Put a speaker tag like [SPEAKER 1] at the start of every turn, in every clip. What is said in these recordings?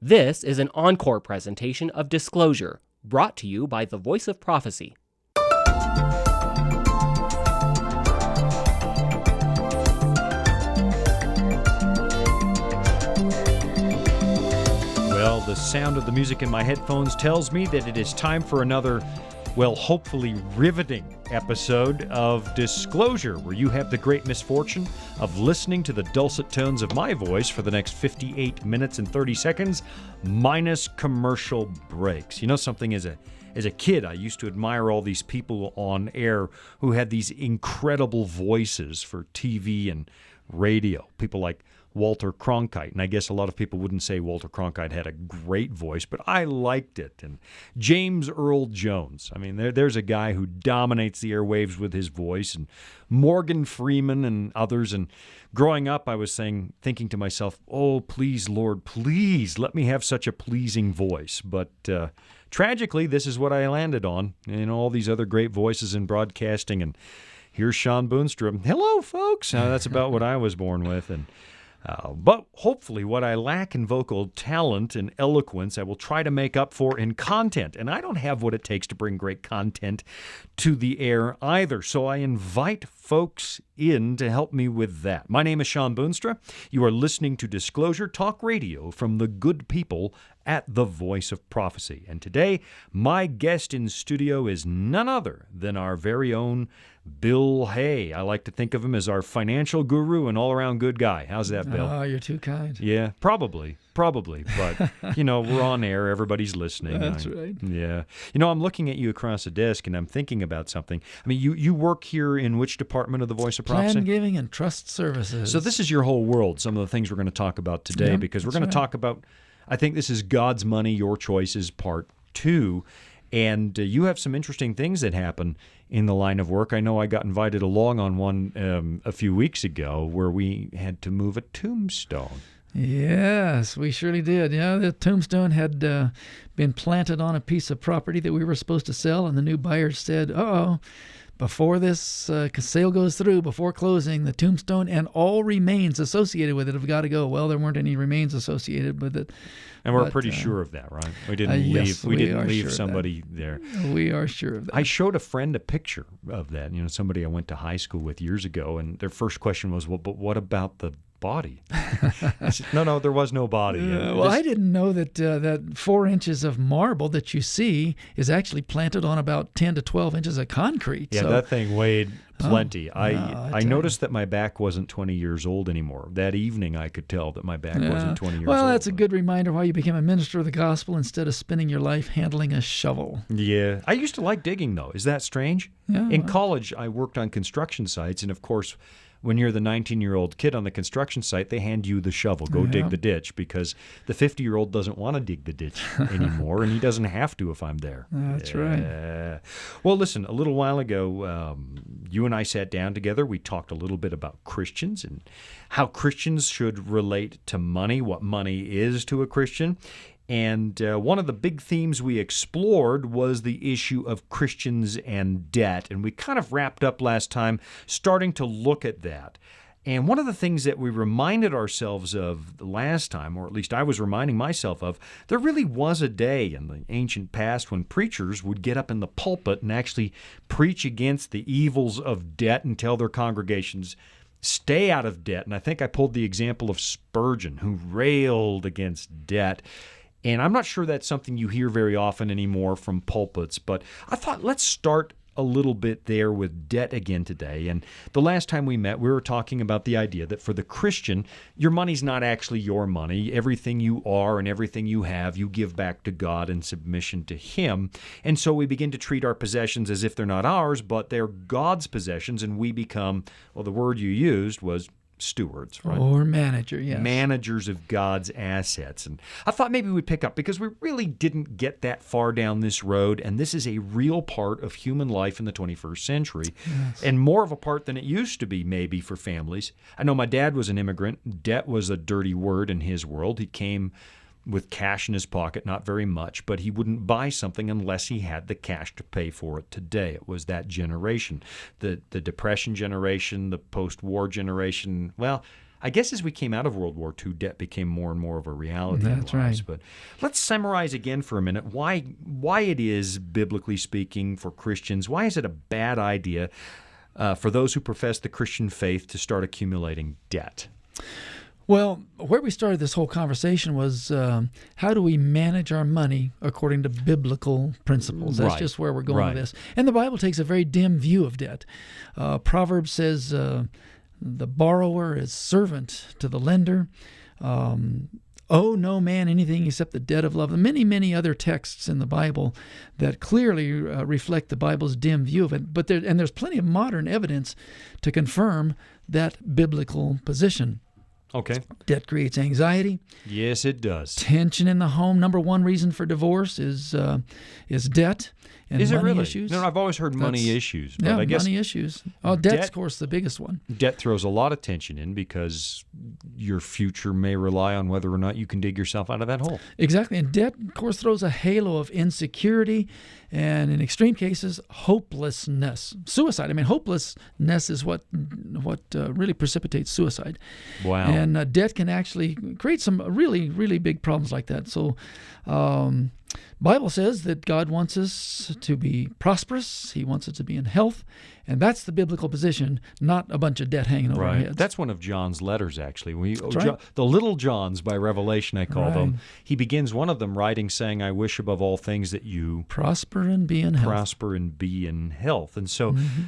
[SPEAKER 1] This is an encore presentation of Disclosure, brought to you by the Voice of Prophecy.
[SPEAKER 2] Well, the sound of the music in my headphones tells me that it is time for another, hopefully riveting episode of Disclosure, where you have the great misfortune of listening to the dulcet tones of my voice for the next 58 minutes and 30 seconds, minus commercial breaks. You know something, as a kid, I used to admire all these people on air who had these incredible voices for TV and radio. People like Walter Cronkite, and I guess a lot of people wouldn't say Walter Cronkite had a great voice, but I liked it. And James Earl Jones, I mean, there's a guy who dominates the airwaves with his voice, and Morgan Freeman and others. And growing up, I was thinking to myself, oh, please, Lord, please let me have such a pleasing voice. But tragically, this is what I landed on, all these other great voices in broadcasting. And here's Shawn Boonstra. Hello, folks. That's about what I was born with. But hopefully what I lack in vocal talent and eloquence, I will try to make up for in content. And I don't have what it takes to bring great content to the air either. So I invite folks in to help me with that. My name is Shawn Boonstra. You are listening to Disclosure Talk Radio from the good people at the Voice of Prophecy. And today, my guest in studio is none other than our very own Bill Hay. I like to think of him as our financial guru and all-around good guy. How's that, Bill?
[SPEAKER 3] Oh, you're too kind.
[SPEAKER 2] Yeah, probably. But, we're on air. Everybody's listening.
[SPEAKER 3] That's right.
[SPEAKER 2] Yeah. I'm looking at you across the desk, and I'm thinking about something. I mean, you work here in which department of the Voice of Prophecy?
[SPEAKER 3] Plan Giving and Trust Services.
[SPEAKER 2] So this is your whole world, some of the things we're going to talk about today, because we're going to talk about, I think this is God's Money, Your Choices, Part 2. And you have some interesting things that happen in the line of work. I know I got invited along on one a few weeks ago where we had to move a tombstone.
[SPEAKER 3] Yes, we surely did. Yeah, the tombstone had been planted on a piece of property that we were supposed to sell, and the new buyer said, before this sale goes through, before closing, the tombstone and all remains associated with it have got to go. Well, there weren't any remains associated with it.
[SPEAKER 2] And we're pretty sure of that, right? We didn't leave somebody there.
[SPEAKER 3] We are sure of that.
[SPEAKER 2] I showed a friend a picture of that. somebody I went to high school with years ago, and their first question was, well, but what about the body? I said, no, there was no body.
[SPEAKER 3] I didn't know that 4 inches of marble that you see is actually planted on about 10 to 12 inches of concrete.
[SPEAKER 2] Yeah, that thing weighed plenty. I noticed
[SPEAKER 3] you.
[SPEAKER 2] that my back wasn't 20 years old anymore. That evening, I could tell that my back wasn't 20 years old.
[SPEAKER 3] Well, that's a good reminder why you became a minister of the gospel instead of spending your life handling a shovel.
[SPEAKER 2] Yeah. I used to like digging, though. Is that strange?
[SPEAKER 3] Yeah.
[SPEAKER 2] In college, I worked on construction sites, and of course, when you're the 19-year-old kid on the construction site, they hand you the shovel. Go dig the ditch, because the 50-year-old doesn't want to dig the ditch anymore, and he doesn't have to if I'm there.
[SPEAKER 3] That's right.
[SPEAKER 2] Well, listen, a little while ago, you and I sat down together. We talked a little bit about Christians and how Christians should relate to money, what money is to a Christian. And one of the big themes we explored was the issue of Christians and debt. And we kind of wrapped up last time starting to look at that. And one of the things that we reminded ourselves of the last time, or at least I was reminding myself of, there really was a day in the ancient past when preachers would get up in the pulpit and actually preach against the evils of debt and tell their congregations, stay out of debt. And I think I pulled the example of Spurgeon, who railed against debt. And I'm not sure that's something you hear very often anymore from pulpits, but I thought let's start a little bit there with debt again today. And the last time we met, we were talking about the idea that for the Christian, your money's not actually your money. Everything you are and everything you have, you give back to God in submission to Him. And so we begin to treat our possessions as if they're not ours, but they're God's possessions, and we become, well, the word you used was stewards, right?
[SPEAKER 3] Or manager, yes.
[SPEAKER 2] Managers of God's assets. And I thought maybe we'd pick up, because we really didn't get that far down this road, and this is a real part of human life in the 21st century, and more of a part than it used to be maybe for families. I know my dad was an immigrant. Debt was a dirty word in his world. He came with cash in his pocket, not very much, but he wouldn't buy something unless he had the cash to pay for it today. It was that generation, the Depression generation, the post-war generation. Well, I guess as we came out of World War II, debt became more and more of a reality
[SPEAKER 3] That's
[SPEAKER 2] in our lives.
[SPEAKER 3] right.
[SPEAKER 2] But let's summarize again for a minute why it is, biblically speaking, for Christians, why is it a bad idea for those who profess the Christian faith to start accumulating debt?
[SPEAKER 3] Well, where we started this whole conversation was how do we manage our money according to biblical principles? That's
[SPEAKER 2] Right.
[SPEAKER 3] just where we're going
[SPEAKER 2] Right.
[SPEAKER 3] with this. And the Bible takes a very dim view of debt. Proverbs says the borrower is servant to the lender. Owe no man anything except the debt of love. And many, many other texts in the Bible that clearly reflect the Bible's dim view of it. But there's plenty of modern evidence to confirm that biblical position.
[SPEAKER 2] Okay.
[SPEAKER 3] Debt creates anxiety,
[SPEAKER 2] Yes, it does.
[SPEAKER 3] tension in the home. Number one reason for divorce is debt and
[SPEAKER 2] Is it
[SPEAKER 3] money
[SPEAKER 2] really?
[SPEAKER 3] issues.
[SPEAKER 2] No, I've always heard money
[SPEAKER 3] That's-
[SPEAKER 2] issues, but
[SPEAKER 3] Yeah,
[SPEAKER 2] I guess
[SPEAKER 3] money issues. Oh, debt's,
[SPEAKER 2] debt-
[SPEAKER 3] of course, the biggest one.
[SPEAKER 2] debt throws a lot of tension in because your future may rely on whether or not you can dig yourself out of that hole.
[SPEAKER 3] Exactly. And debt, of course, throws a halo of insecurity and, in extreme cases, hopelessness. Suicide. I mean, hopelessness is what really precipitates suicide.
[SPEAKER 2] Wow.
[SPEAKER 3] And debt can actually create some really, really big problems like that. So, Bible says that God wants us to be prosperous. He wants us to be in health. And that's the biblical position, not a bunch of debt hanging over our
[SPEAKER 2] Right.
[SPEAKER 3] heads.
[SPEAKER 2] That's one of John's letters, actually.
[SPEAKER 3] right.
[SPEAKER 2] The little Johns by Revelation, I call them.
[SPEAKER 3] Right.
[SPEAKER 2] He begins one of them writing, saying, I wish above all things that you
[SPEAKER 3] Prosper and be in health.
[SPEAKER 2] prosper and be in health. And so
[SPEAKER 3] Mm-hmm.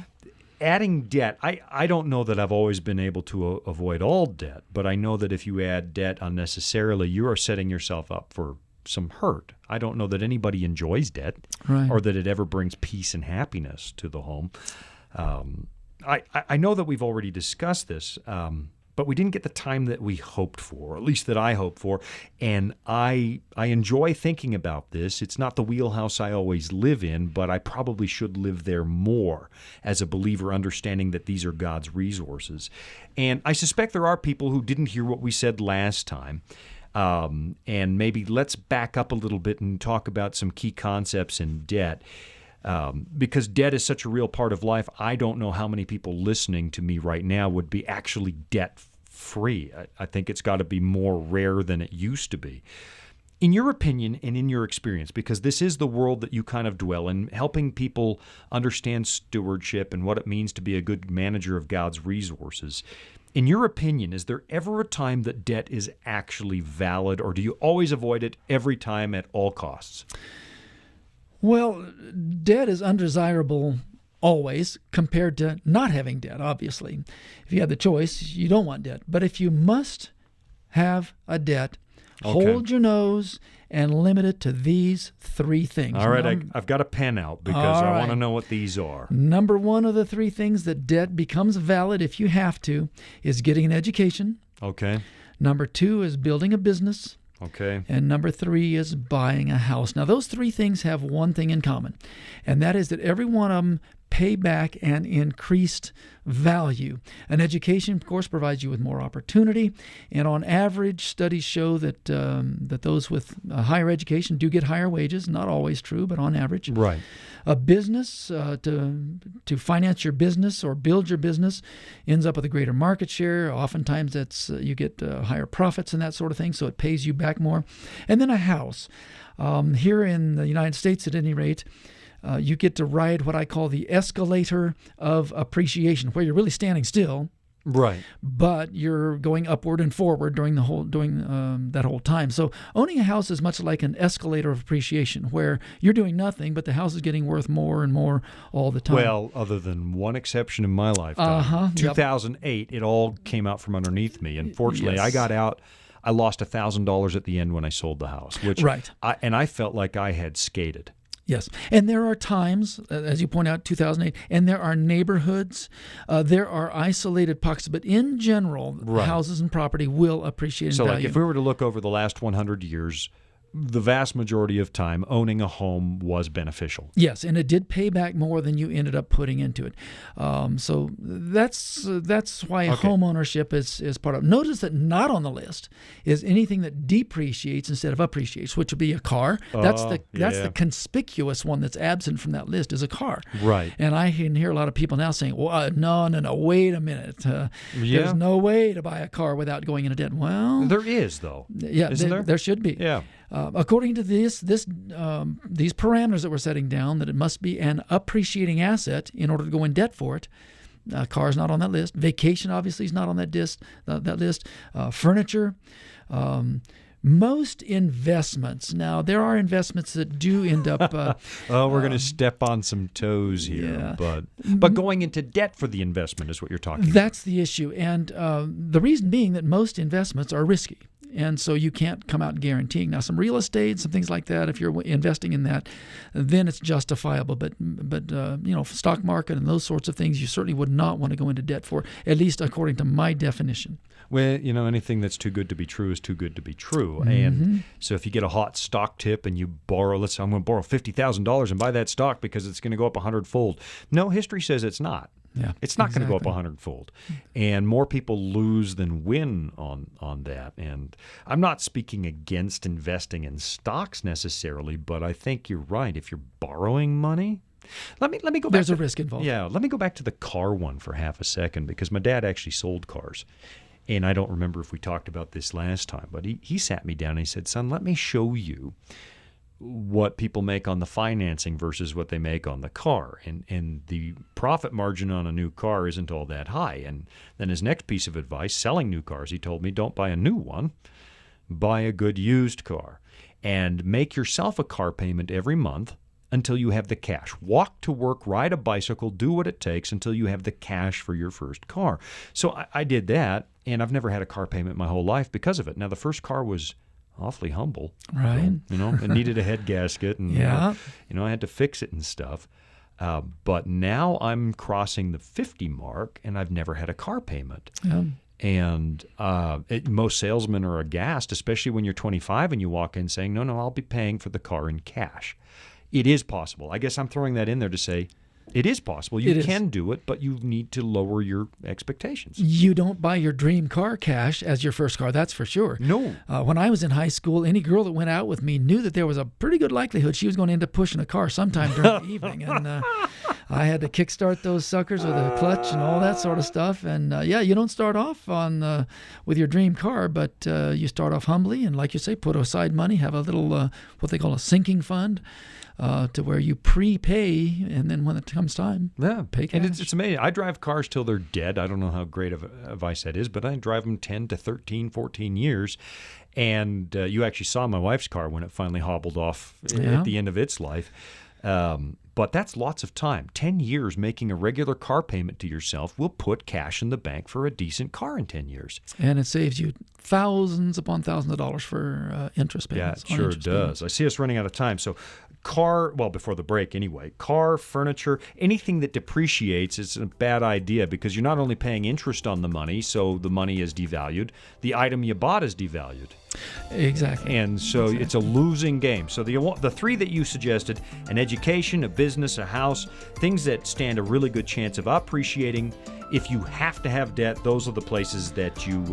[SPEAKER 2] adding debt, I don't know that I've always been able to avoid all debt, but I know that if you add debt unnecessarily, you are setting yourself up for some hurt. I don't know that anybody enjoys debt
[SPEAKER 3] Right.
[SPEAKER 2] or that it ever brings peace and happiness to the home. I know that we've already discussed this, but we didn't get the time that we hoped for, or at least that I hoped for. And I enjoy thinking about this. It's not the wheelhouse I always live in, but I probably should live there more as a believer, understanding that these are God's resources. And I suspect there are people who didn't hear what we said last time. And maybe let's back up a little bit and talk about some key concepts in debt. Because debt is such a real part of life, I don't know how many people listening to me right now would be actually debt-free. I think it's got to be more rare than it used to be. In your opinion and in your experience, because this is the world that you kind of dwell in, helping people understand stewardship and what it means to be a good manager of God's resources, in your opinion, is there ever a time that debt is actually valid, or do you always avoid it every time at all costs?
[SPEAKER 3] Well, debt is undesirable always compared to not having debt, obviously. If you have the choice, you don't want debt. But if you must have a debt, hold your nose and limit it to these three things.
[SPEAKER 2] All right, I've got a pen out because
[SPEAKER 3] All
[SPEAKER 2] I
[SPEAKER 3] right.
[SPEAKER 2] want to know what these are.
[SPEAKER 3] Number one of the three things that debt becomes valid if you have to is getting an education.
[SPEAKER 2] Okay,
[SPEAKER 3] Number two is building a business.
[SPEAKER 2] okay.
[SPEAKER 3] And number three is buying a house. Now, those three things have one thing in common, and that is that every one of them pay back an increased value. An education, of course, provides you with more opportunity, and on average, studies show that that those with higher education do get higher wages. Not always true, but on average.
[SPEAKER 2] Right.
[SPEAKER 3] A business, to finance your business or build your business, ends up with a greater market share. Oftentimes, that's you get higher profits and that sort of thing, so it pays you back more. And then a house. Here in the United States, at any rate, you get to ride what I call the escalator of appreciation, where you're really standing still,
[SPEAKER 2] Right.
[SPEAKER 3] but you're going upward and forward during that whole time. So owning a house is much like an escalator of appreciation, where you're doing nothing, but the house is getting worth more and more all the time.
[SPEAKER 2] Well, other than one exception in my lifetime,
[SPEAKER 3] Uh-huh, yep.
[SPEAKER 2] 2008, it all came out from underneath me. Unfortunately,
[SPEAKER 3] Yes.
[SPEAKER 2] I got out. I lost $1,000 at the end when I sold the house, which
[SPEAKER 3] Right.
[SPEAKER 2] I felt like I had skated.
[SPEAKER 3] Yes. And there are times, as you point out, 2008, and there are neighborhoods, there are isolated pockets, but in general,
[SPEAKER 2] Right.
[SPEAKER 3] houses and property will appreciate in
[SPEAKER 2] So,
[SPEAKER 3] value.
[SPEAKER 2] like, if we were to look over the last 100 years, the vast majority of time, owning a home was beneficial.
[SPEAKER 3] Yes, and it did pay back more than you ended up putting into it. So that's why home ownership is part of it. Notice that not on the list is anything that depreciates instead of appreciates, which would be a car. That's the conspicuous one that's absent from that list is a car.
[SPEAKER 2] Right.
[SPEAKER 3] And I can hear a lot of people now saying, well, no, wait a minute. There's no way to buy a car without going into debt. Well,
[SPEAKER 2] there is, though.
[SPEAKER 3] Yeah,
[SPEAKER 2] Isn't there?
[SPEAKER 3] There should be.
[SPEAKER 2] Yeah.
[SPEAKER 3] According to these parameters that we're setting down, that it must be an appreciating asset in order to go in debt for it. Car's not on that list. Vacation obviously is not on that list. Furniture. Most investments. Now, there are investments that do end up...
[SPEAKER 2] we're going to step on some toes here.
[SPEAKER 3] Yeah.
[SPEAKER 2] But going into debt for the investment is what you're talking about.
[SPEAKER 3] That's the issue. And the reason being that most investments are risky. And so you can't come out guaranteeing. Now, some real estate, some things like that, if you're investing in that, then it's justifiable. But stock market and those sorts of things, you certainly would not want to go into debt for, at least according to my definition.
[SPEAKER 2] Well, anything that's too good to be true is too good to be true.
[SPEAKER 3] Mm-hmm.
[SPEAKER 2] And so if you get a hot stock tip and you borrow, let's say I'm going to borrow $50,000 and buy that stock because it's going to go up 100-fold. No, history says it's not.
[SPEAKER 3] Yeah,
[SPEAKER 2] it's not going to go up 100-fold. And more people lose than win on that. And I'm not speaking against investing in stocks necessarily, but I think you're right. If you're borrowing money, let me go back.
[SPEAKER 3] There's a risk involved.
[SPEAKER 2] Yeah, let me go back to the car one for half a second because my dad actually sold cars. And I don't remember if we talked about this last time, but he sat me down and he said, son, let me show you what people make on the financing versus what they make on the car. And the profit margin on a new car isn't all that high. And then his next piece of advice, selling new cars, he told me, don't buy a new one, buy a good used car. And make yourself a car payment every month until you have the cash. Walk to work, ride a bicycle, do what it takes until you have the cash for your first car. So I did that, and I've never had a car payment my whole life because of it. Now, the first car was awfully humble.
[SPEAKER 3] Right.
[SPEAKER 2] It needed a head gasket, and I had to fix it and stuff. But now I'm crossing the 50 mark, and I've never had a car payment.
[SPEAKER 3] Yeah.
[SPEAKER 2] And most salesmen are aghast, especially when you're 25 and you walk in saying, no, I'll be paying for the car in cash. It is possible. I guess I'm throwing that in there to say it is possible. You can do it, but you need to lower your expectations.
[SPEAKER 3] You don't buy your dream car cash as your first car, that's for sure.
[SPEAKER 2] No.
[SPEAKER 3] When I was in high school, any girl that went out with me knew that there was a pretty good likelihood she was going to end up pushing a car sometime during the evening. And I had to kickstart those suckers with a clutch and all that sort of stuff. And you don't start off with your dream car, but you start off humbly and, like you say, put aside money, have a little what they call a sinking fund. To where you prepay, and then when it comes time, pay cash.
[SPEAKER 2] And it's amazing. I drive cars till they're dead. I don't know how great of advice that is, but I drive them 10 to 13, 14 years. And you actually saw my wife's car when it finally hobbled off at the end of its life. But that's lots of time. 10 years making a regular car payment to yourself will put cash in the bank for a decent car in 10 years.
[SPEAKER 3] And it saves you thousands upon thousands of dollars for interest payments.
[SPEAKER 2] Yeah, it sure does. I see us running out of time. So before the break anyway, car, furniture, anything that depreciates is a bad idea because you're not only paying interest on the money, so the money is devalued, the item you bought is devalued.
[SPEAKER 3] Exactly.
[SPEAKER 2] And so it's a losing game. So the three that you suggested, an education, a business, a house, things that stand a really good chance of appreciating. If you have to have debt, those are the places that you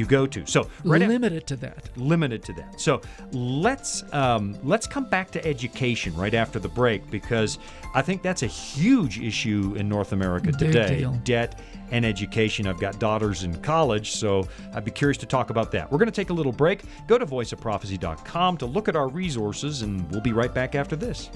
[SPEAKER 2] go to. So
[SPEAKER 3] limited to that.
[SPEAKER 2] So let's come back to education right after the break because I think that's a huge issue in North America today.
[SPEAKER 3] Big deal.
[SPEAKER 2] Debt and education. I've got daughters in college, so I'd be curious to talk about that. We're going to take a little break. Go to voiceofprophecy.com to look at our resources, and we'll be right back after this.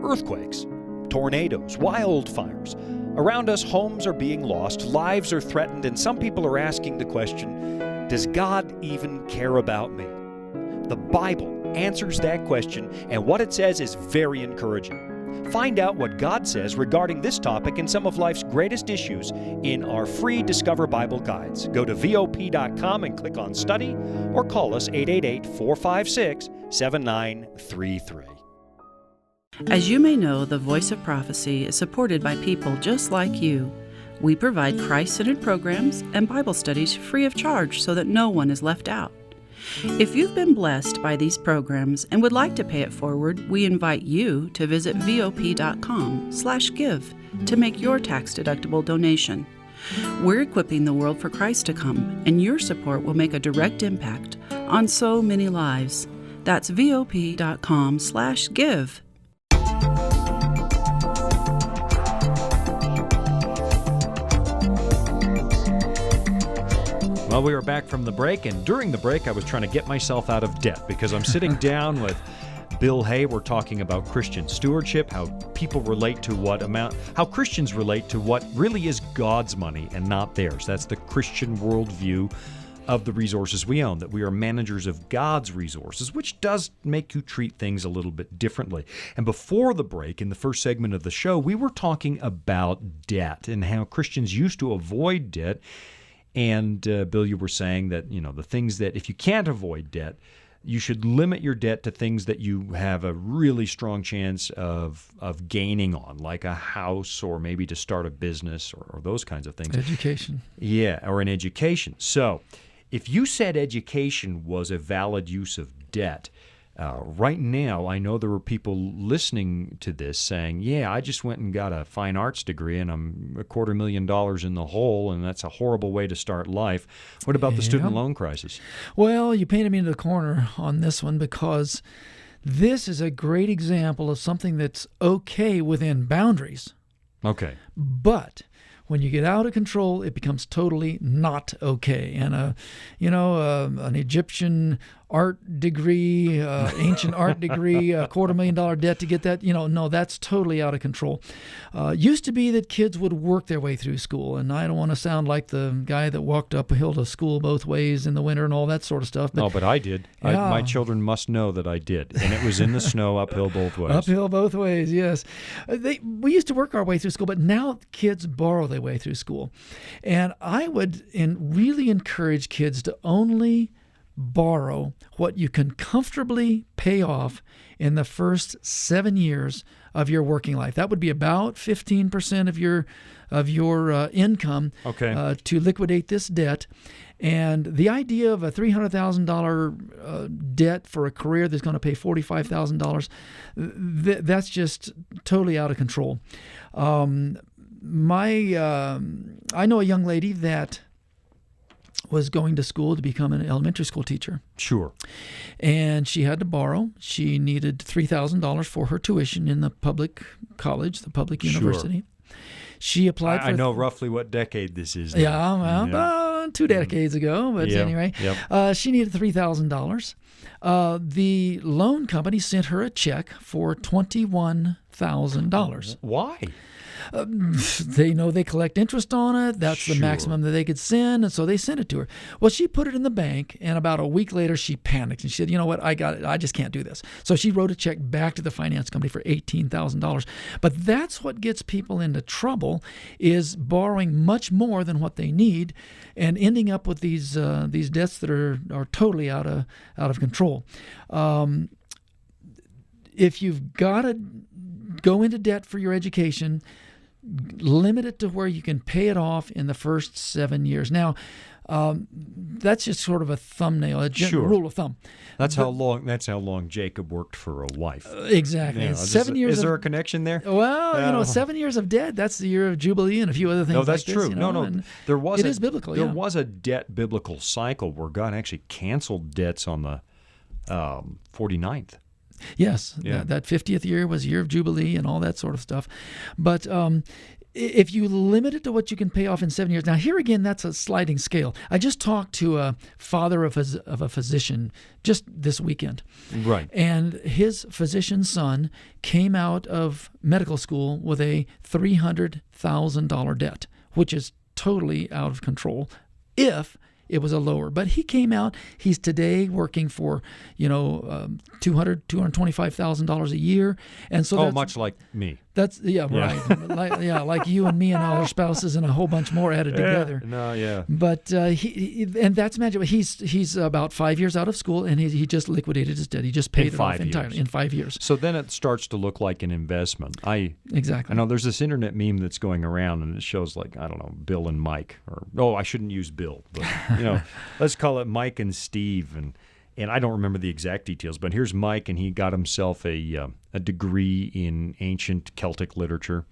[SPEAKER 4] Earthquakes, tornadoes, wildfires. Around us, homes are being lost, lives are threatened, and some people are asking the question, does God even care about me? The Bible answers that question, and what it says is very encouraging. Find out what God says regarding this topic and some of life's greatest issues in our free Discover Bible Guides. Go to VOP.com and click on Study, or call us 888-456-7933.
[SPEAKER 5] As you may know, the Voice of Prophecy is supported by people just like you. We provide Christ-centered programs and Bible studies free of charge so that no one is left out. If you've been blessed by these programs and would like to pay it forward, we invite you to visit vop.com/give to make your tax-deductible donation. We're equipping the world for Christ to come, and your support will make a direct impact on so many lives. That's vop.com/give.
[SPEAKER 2] Well, we were back from the break, and during the break, I was trying to get myself out of debt because I'm sitting down with Bill Hay. We're talking about Christian stewardship, how people relate to how Christians relate to what really is God's money and not theirs. That's the Christian worldview of the resources we own, that we are managers of God's resources, which does make you treat things a little bit differently. And before the break, in the first segment of the show, we were talking about debt and how Christians used to avoid debt. And Bill, you were saying that, the things that if you can't avoid debt, you should limit your debt to things that you have a really strong chance of gaining on, like a house or maybe to start a business or those kinds of things.
[SPEAKER 3] Education.
[SPEAKER 2] Yeah, or an education. So if you said education was a valid use of debt, right now, I know there were people listening to this saying, yeah, I just went and got a fine arts degree and I'm $250,000 in the hole, and that's a horrible way to start life. What about the student loan crisis?
[SPEAKER 3] Well, you painted me into the corner on this one because this is a great example of something that's okay within boundaries.
[SPEAKER 2] Okay.
[SPEAKER 3] But when you get out of control, it becomes totally not okay. And an Egyptian art degree, ancient art degree, $250,000 debt to get that, no, that's totally out of control. Used to be that kids would work their way through school, and I don't want to sound like the guy that walked up a hill to school both ways in the winter and all that sort of stuff.
[SPEAKER 2] But I did.
[SPEAKER 3] Yeah.
[SPEAKER 2] My children must know that I did, and it was in the snow, uphill both ways.
[SPEAKER 3] Uphill both ways, yes. We used to work our way through school, but now kids borrow their way through school. And I would really encourage kids to only borrow what you can comfortably pay off in the first 7 years of your working life. That would be about 15% of your income to liquidate this debt. And the idea of a $300,000 debt for a career that's going to pay $45,000, that's just totally out of control. I know a young lady that was going to school to become an elementary school teacher.
[SPEAKER 2] Sure.
[SPEAKER 3] And she had to borrow. She needed $3,000 for her tuition in the public college, the public university. She applied for...
[SPEAKER 2] I know roughly what decade this is now.
[SPEAKER 3] Yeah, well, about 2 decades ago. But anyway, she needed $3,000. The loan company sent her a check for $21,000.
[SPEAKER 2] Why?
[SPEAKER 3] They know they collect interest on it. That's the maximum that they could send, and so they sent it to her. Well, she put it in the bank, and about a week later, she panicked, and she said, you know what, I got it. I just can't do this. So she wrote a check back to the finance company for $18,000. But that's what gets people into trouble, is borrowing much more than what they need and ending up with these debts that are totally out of control. If you've got to go into debt for your education, limit it to where you can pay it off in the first 7 years. Now, that's just sort of a thumbnail, a rule of thumb.
[SPEAKER 2] That's how long Jacob worked for a wife.
[SPEAKER 3] Exactly. 7 years.
[SPEAKER 2] Is there a connection there?
[SPEAKER 3] Well, 7 years of debt. That's the year of Jubilee and a few other things.
[SPEAKER 2] No, that's
[SPEAKER 3] like
[SPEAKER 2] true.
[SPEAKER 3] This,
[SPEAKER 2] No.
[SPEAKER 3] It is biblical.
[SPEAKER 2] There was a debt biblical cycle where God actually canceled debts on the 49th.
[SPEAKER 3] Yes, that 50th year was year of Jubilee and all that sort of stuff. But if you limit it to what you can pay off in 7 years, now here again, that's a sliding scale. I just talked to a father of a physician just this weekend.
[SPEAKER 2] Right.
[SPEAKER 3] And his physician's son came out of medical school with a $300,000 debt, which is totally out of control if it was a lower. But he came out. He's today working for, $225,000 a year, and so
[SPEAKER 2] much like me.
[SPEAKER 3] That's right. Like you and me and all our spouses and a whole bunch more added together. But and that's magic. He's about 5 years out of school, and he just liquidated his debt. He just paid it off entirely in 5 years.
[SPEAKER 2] So then it starts to look like an investment.
[SPEAKER 3] Exactly.
[SPEAKER 2] I know there's this internet meme that's going around, and it shows like, I don't know, Bill and Mike, I shouldn't use Bill, but let's call it Mike and Steve, and I don't remember the exact details, but here's Mike, and he got himself a degree in ancient Celtic literature,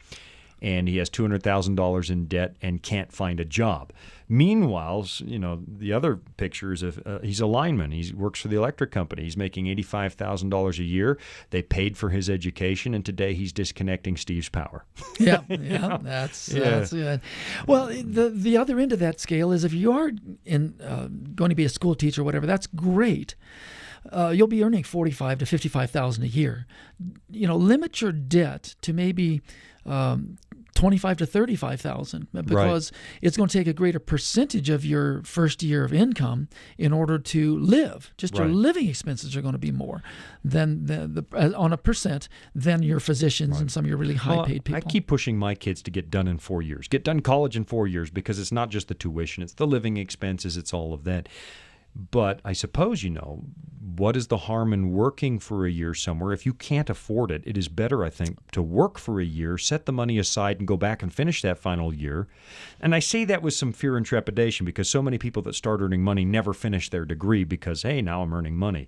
[SPEAKER 2] and he has $200,000 in debt and can't find a job. Meanwhile, the other picture is he's a lineman. He works for the electric company. He's making $85,000 a year. They paid for his education, and today he's disconnecting Steve's power.
[SPEAKER 3] That's good. Well, the other end of that scale is if you are going to be a school teacher or whatever, that's great. You'll be earning $45,000 to $55,000 a year. Limit your debt to maybe $25,000 to $35,000 because it's going to take a greater percentage of your first year of income in order to live. Just your living expenses are going to be more than on a percent than your physicians and some of your really high-paid people.
[SPEAKER 2] I keep pushing my kids to get done in 4 years. Get done college in 4 years because it's not just the tuition. It's the living expenses. It's all of that. But I suppose, what is the harm in working for a year somewhere? If you can't afford it, it is better, I think, to work for a year, set the money aside, and go back and finish that final year. And I say that with some fear and trepidation because so many people that start earning money never finish their degree because, hey, now I'm earning money.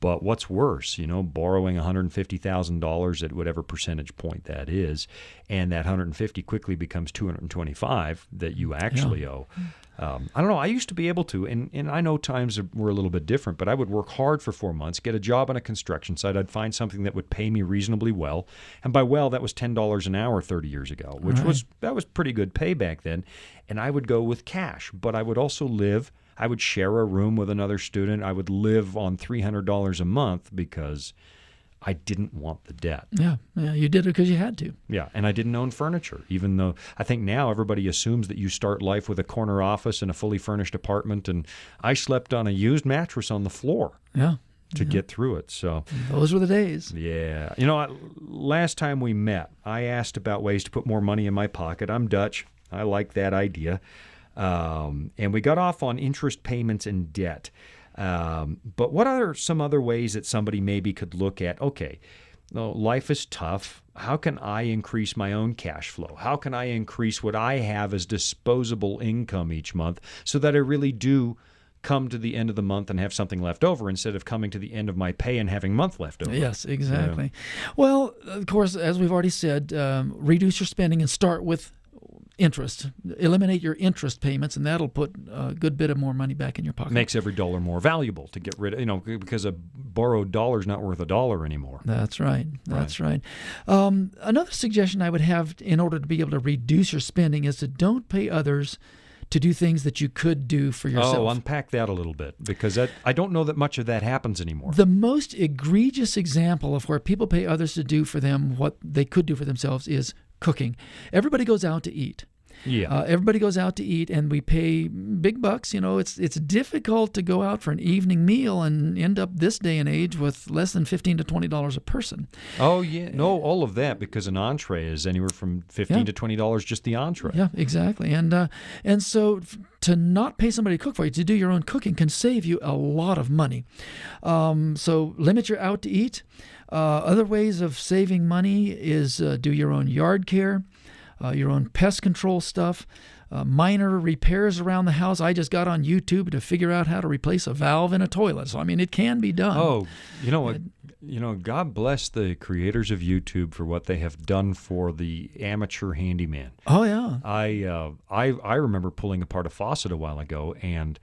[SPEAKER 2] But what's worse, borrowing $150,000 at whatever percentage point that is, and that $150 quickly becomes $225 that you actually owe. I don't know. I used to be able to, and I know times were a little bit different, but I would work hard for 4 months, get a job on a construction site. I'd find something that would pay me reasonably well. And by well, that was $10 an hour 30 years ago, which was pretty good pay back then. And I would go with cash, but I would also I would share a room with another student. I would live on $300 a month because I didn't want the debt.
[SPEAKER 3] Yeah, you did it because you had to.
[SPEAKER 2] Yeah, and I didn't own furniture, even though I think now everybody assumes that you start life with a corner office and a fully furnished apartment, and I slept on a used mattress on the floor to get through it. So
[SPEAKER 3] those were the days.
[SPEAKER 2] Yeah. Last time we met, I asked about ways to put more money in my pocket. I'm Dutch. I like that idea. And we got off on interest payments and debt. But what are some other ways that somebody maybe could look at, okay, life is tough. How can I increase my own cash flow? How can I increase what I have as disposable income each month so that I really do come to the end of the month and have something left over instead of coming to the end of my pay and having month left over?
[SPEAKER 3] Yes, exactly. Yeah. Well, of course, as we've already said, reduce your spending and start with interest. Eliminate your interest payments, and that'll put a good bit of more money back in your pocket.
[SPEAKER 2] Makes every dollar more valuable to get rid of, because a borrowed dollar is not worth a dollar anymore.
[SPEAKER 3] That's right. That's right. Another suggestion I would have in order to be able to reduce your spending is to don't pay others to do things that you could do for yourself.
[SPEAKER 2] Oh, unpack that a little bit, because I don't know that much of that happens anymore.
[SPEAKER 3] The most egregious example of where people pay others to do for them what they could do for themselves is cooking. Everybody goes out to eat.
[SPEAKER 2] Yeah.
[SPEAKER 3] Everybody goes out to eat, and we pay big bucks. It's difficult to go out for an evening meal and end up this day and age with less than $15 to $20 a person.
[SPEAKER 2] Oh, yeah. No, all of that, because an entree is anywhere from $15 to $20 just the entree.
[SPEAKER 3] Yeah, exactly. And so to not pay somebody to cook for you, to do your own cooking, can save you a lot of money. So limit your out to eat. Other ways of saving money is do your own yard care. Your own pest control stuff, minor repairs around the house. I just got on YouTube to figure out how to replace a valve in a toilet. So, it can be done.
[SPEAKER 2] Oh, you know what? God bless the creators of YouTube for what they have done for the amateur handyman.
[SPEAKER 3] Oh, yeah.
[SPEAKER 2] I remember pulling apart a faucet a while ago, and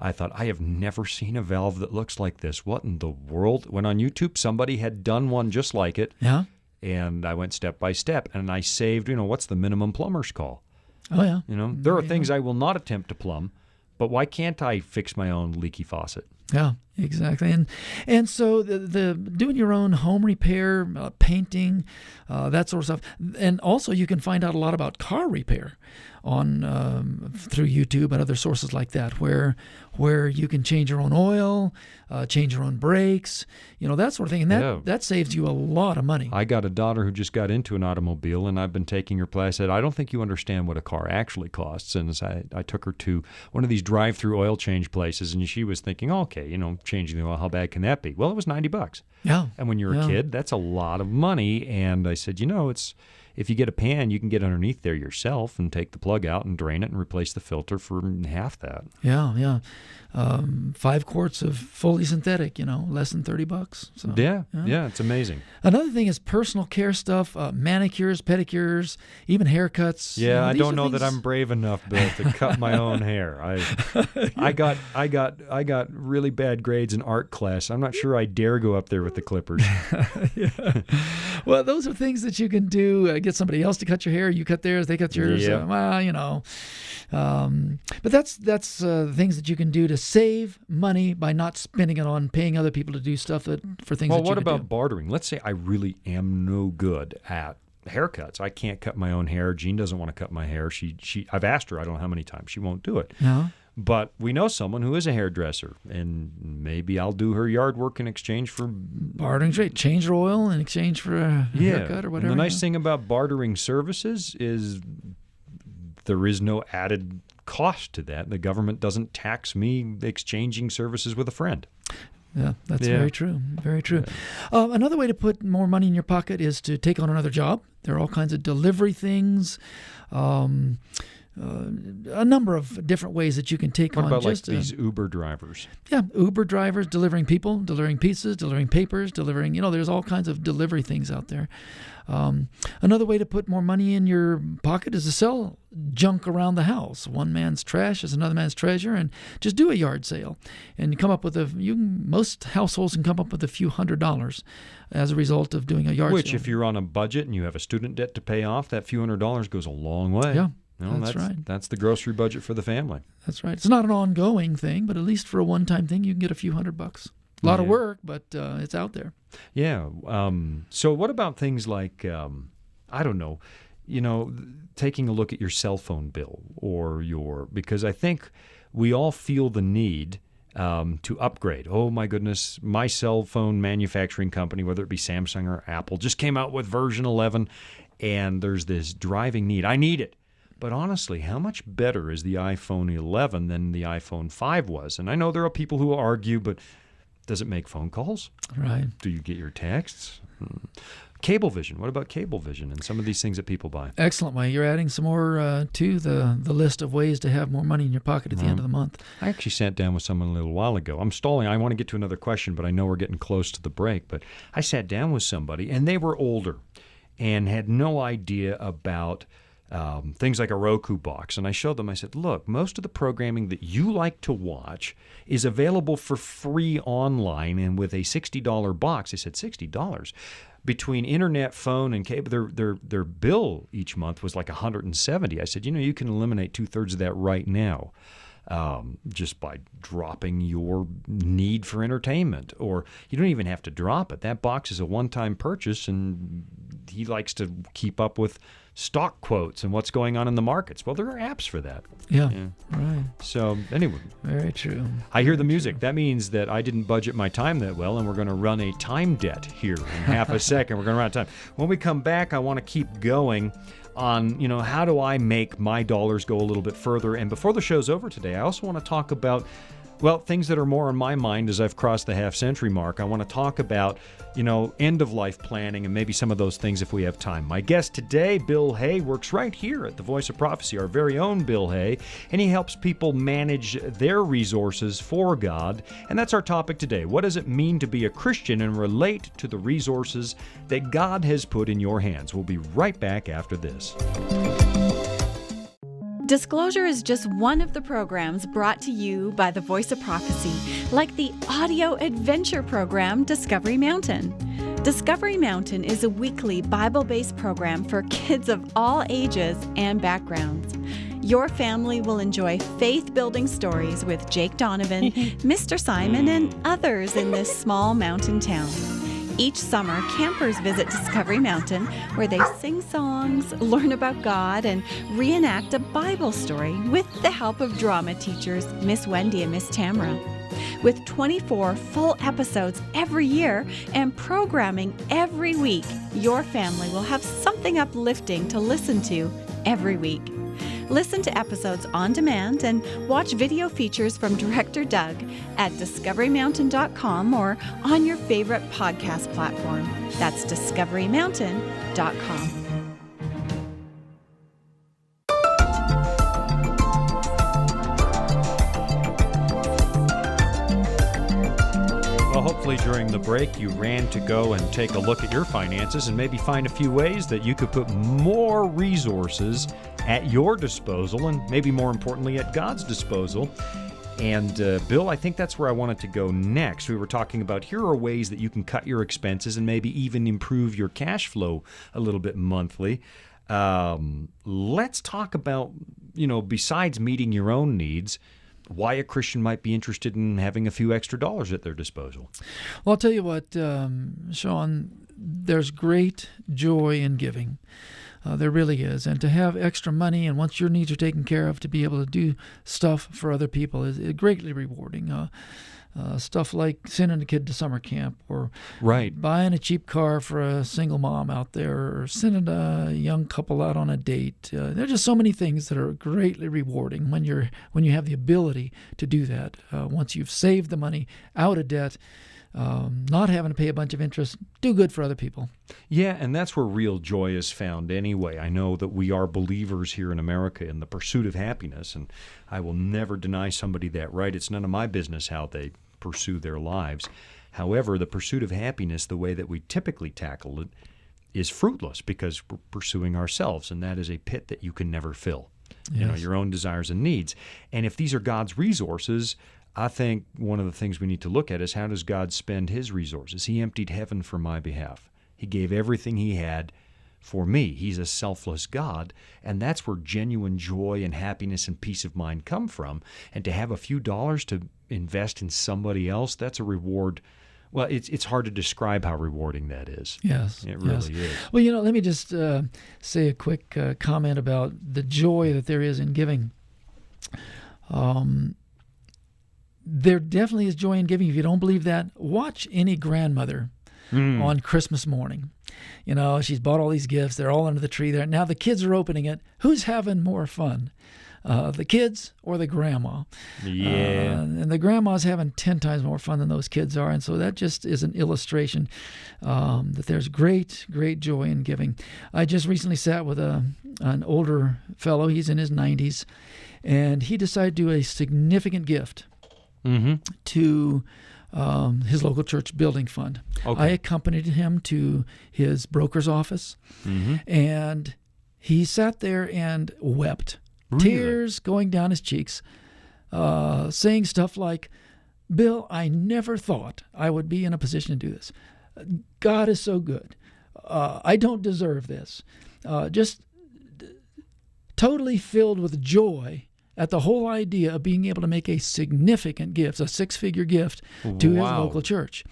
[SPEAKER 2] I thought, I have never seen a valve that looks like this. What in the world? When on YouTube, somebody had done one just like it.
[SPEAKER 3] Yeah.
[SPEAKER 2] And I went step by step, and I saved, what's the minimum plumber's call?
[SPEAKER 3] Oh, yeah.
[SPEAKER 2] There are things I will not attempt to plumb, but why can't I fix my own leaky faucet?
[SPEAKER 3] Yeah. Exactly. And so the doing your own home repair, painting, that sort of stuff. And also you can find out a lot about car repair on through YouTube and other sources like that, where you can change your own oil, change your own brakes, that sort of thing. And that saves you a lot of money.
[SPEAKER 2] I got a daughter who just got into an automobile, and I've been taking her place. I said, I don't think you understand what a car actually costs. And I took her to one of these drive-through oil change places, and she was thinking, okay, changing the oil, how bad can that be? Well, it was $90.
[SPEAKER 3] Yeah.
[SPEAKER 2] And when you're a kid, that's a lot of money. And I said, if you get a pan, you can get underneath there yourself and take the plug out and drain it and replace the filter for half that.
[SPEAKER 3] Yeah. 5 quarts of fully synthetic, less than $30. So,
[SPEAKER 2] yeah, it's amazing.
[SPEAKER 3] Another thing is personal care stuff, manicures, pedicures, even haircuts.
[SPEAKER 2] Yeah, I don't know that I'm brave enough, Bill, to cut my own hair. I got really bad grades in art class. I'm not sure I dare go up there with the clippers.
[SPEAKER 3] Yeah. Well, those are things that you can do. Get somebody else to cut your hair. You cut theirs, they cut yours.
[SPEAKER 2] Yep.
[SPEAKER 3] But that's things that you can do to save money by not spending it on paying other people to do stuff for things that you can do.
[SPEAKER 2] Well, what about bartering? Let's say I really am no good at haircuts. I can't cut my own hair. Jean doesn't want to cut my hair. I've asked her, I don't know how many times. She won't do it.
[SPEAKER 3] No.
[SPEAKER 2] But we know someone who is a hairdresser, and maybe I'll do her yard work in exchange for
[SPEAKER 3] bartering. Straight, change her oil in exchange for a haircut or whatever.
[SPEAKER 2] And the nice thing about bartering services is there is no added cost to that. The government doesn't tax me exchanging services with a friend.
[SPEAKER 3] Yeah, that's very true. Very true. Yeah. Another way to put more money in your pocket is to take on another job. There are all kinds of delivery things. A number of different ways that you can take on.
[SPEAKER 2] What about like these Uber drivers?
[SPEAKER 3] Yeah, Uber drivers, delivering people, delivering pizzas, delivering papers, delivering, there's all kinds of delivery things out there. Another way to put more money in your pocket is to sell junk around the house. One man's trash is another man's treasure, and just do a yard sale and come up with most households can come up with a few $100s as a result of doing a yard sale.
[SPEAKER 2] Which, if you're on a budget and you have a student debt to pay off, that few $100 goes a long way.
[SPEAKER 3] Yeah. That's right.
[SPEAKER 2] That's the grocery budget for the family.
[SPEAKER 3] That's right. It's not an ongoing thing, but at least for a one-time thing, you can get a few $100. A lot of work, but it's out there.
[SPEAKER 2] Yeah. So what about things like, I don't know, taking a look at your cell phone bill because I think we all feel the need to upgrade. Oh, my goodness, my cell phone manufacturing company, whether it be Samsung or Apple, just came out with version 11, and there's this driving need. I need it. But honestly, how much better is the iPhone 11 than the iPhone 5 was? And I know there are people who will argue, but does it make phone calls?
[SPEAKER 3] Right.
[SPEAKER 2] Do you get your texts? Cablevision. What about Cablevision and some of these things that people buy?
[SPEAKER 3] Excellent way. You're adding some more to the list of ways to have more money in your pocket at the end of the month.
[SPEAKER 2] I actually sat down with someone a little while ago. I'm stalling. I want to get to another question, but I know we're getting close to the break. But I sat down with somebody, and they were older and had no idea about things like a Roku box. And I showed them, I said, look, most of the programming that you like to watch is available for free online and with a $60 box. I said, $60? Between internet, phone, and cable, their bill each month was like $170. I said, you can eliminate 2/3 of that right now. Just by dropping your need for entertainment. Or you don't even have to drop it. That box is a one-time purchase, and he likes to keep up with stock quotes and what's going on in the markets. Well, there are apps for that.
[SPEAKER 3] Yeah. Right.
[SPEAKER 2] So anyway.
[SPEAKER 3] Very true.
[SPEAKER 2] I hear the music. That means that I didn't budget my time that well, and we're going to run a time debt here in half a second. We're going to run out of time. When we come back, I want to keep going on, how do I make my dollars go a little bit further? And before the show's over today, I also want to talk about, things that are more on my mind as I've crossed the half-century mark. I want to talk about, end-of-life planning and maybe some of those things if we have time. My guest today, Bill Hay, works right here at the Voice of Prophecy, our very own Bill Hay, and he helps people manage their resources for God. And that's our topic today. What does it mean to be a Christian and relate to the resources that God has put in your hands? We'll be right back after this.
[SPEAKER 6] Disclosure is just one of the programs brought to you by the Voice of Prophecy, like the audio adventure program Discovery Mountain. Discovery Mountain is a weekly Bible-based program for kids of all ages and backgrounds. Your family will enjoy faith-building stories with Jake Donovan, Mr. Simon, and others in this small mountain town. Each summer, campers visit Discovery Mountain, where they sing songs, learn about God, and reenact a Bible story with the help of drama teachers Miss Wendy and Miss Tamara. With 24 full episodes every year and programming every week, your family will have something uplifting to listen to every week. Listen to episodes on demand and watch video features from Director Doug at discoverymountain.com or on your favorite podcast platform. That's discoverymountain.com.
[SPEAKER 2] Well, hopefully during the break you ran to go and take a look at your finances and maybe find a few ways that you could put more resources at your disposal and maybe more importantly at God's disposal. And Bill, I think that's where I wanted to go next. We were talking about here are ways that you can cut your expenses and maybe even improve your cash flow a little bit monthly. Let's talk about, besides meeting your own needs, why a Christian might be interested in having a few extra dollars at their disposal.
[SPEAKER 3] Well, I'll tell you what, Shawn, there's great joy in giving. There really is. And to have extra money and once your needs are taken care of, to be able to do stuff for other people is greatly rewarding. Stuff like sending a kid to summer camp or buying a cheap car for a single mom out there or sending a young couple out on a date. There are just so many things that are greatly rewarding when you have the ability to do that. Once you've saved the money out of debt, not having to pay a bunch of interest, do good for other people.
[SPEAKER 2] Yeah, and that's where real joy is found anyway. I know that we are believers here in America in the pursuit of happiness, and I will never deny somebody that right. It's none of my business how they pursue their lives. However, the pursuit of happiness, the way that we typically tackle it, is fruitless because we're pursuing ourselves, and that is a pit that you can never fill.
[SPEAKER 3] Yes.
[SPEAKER 2] Your own desires and needs. And if these are God's resources, I think one of the things we need to look at is how does God spend his resources? He emptied heaven for my behalf. He gave everything he had for me. He's a selfless God, and that's where genuine joy and happiness and peace of mind come from. And to have a few dollars to invest in somebody else, that's a reward. Well, it's hard to describe how rewarding that is.
[SPEAKER 3] Yes.
[SPEAKER 2] It really is.
[SPEAKER 3] Well, let me just say a quick comment about the joy that there is in giving. There definitely is joy in giving. If you don't believe that, watch any grandmother on Christmas morning. She's bought all these gifts. They're all under the tree there. Now the kids are opening it. Who's having more fun? The kids or the grandma?
[SPEAKER 2] Yeah.
[SPEAKER 3] And the grandma's having 10 times more fun than those kids are. And so that just is an illustration that there's great, great joy in giving. I just recently sat with an older fellow. He's in his 90s. And he decided to do a significant gift to his local church building fund. Okay. I accompanied him to his broker's office, and he sat there and wept, tears going down his cheeks, saying stuff like, "Bill, I never thought I would be in a position to do this. God is so good. I don't deserve this." Just totally filled with joy at the whole idea of being able to make a significant gift, a six-figure gift to his local church.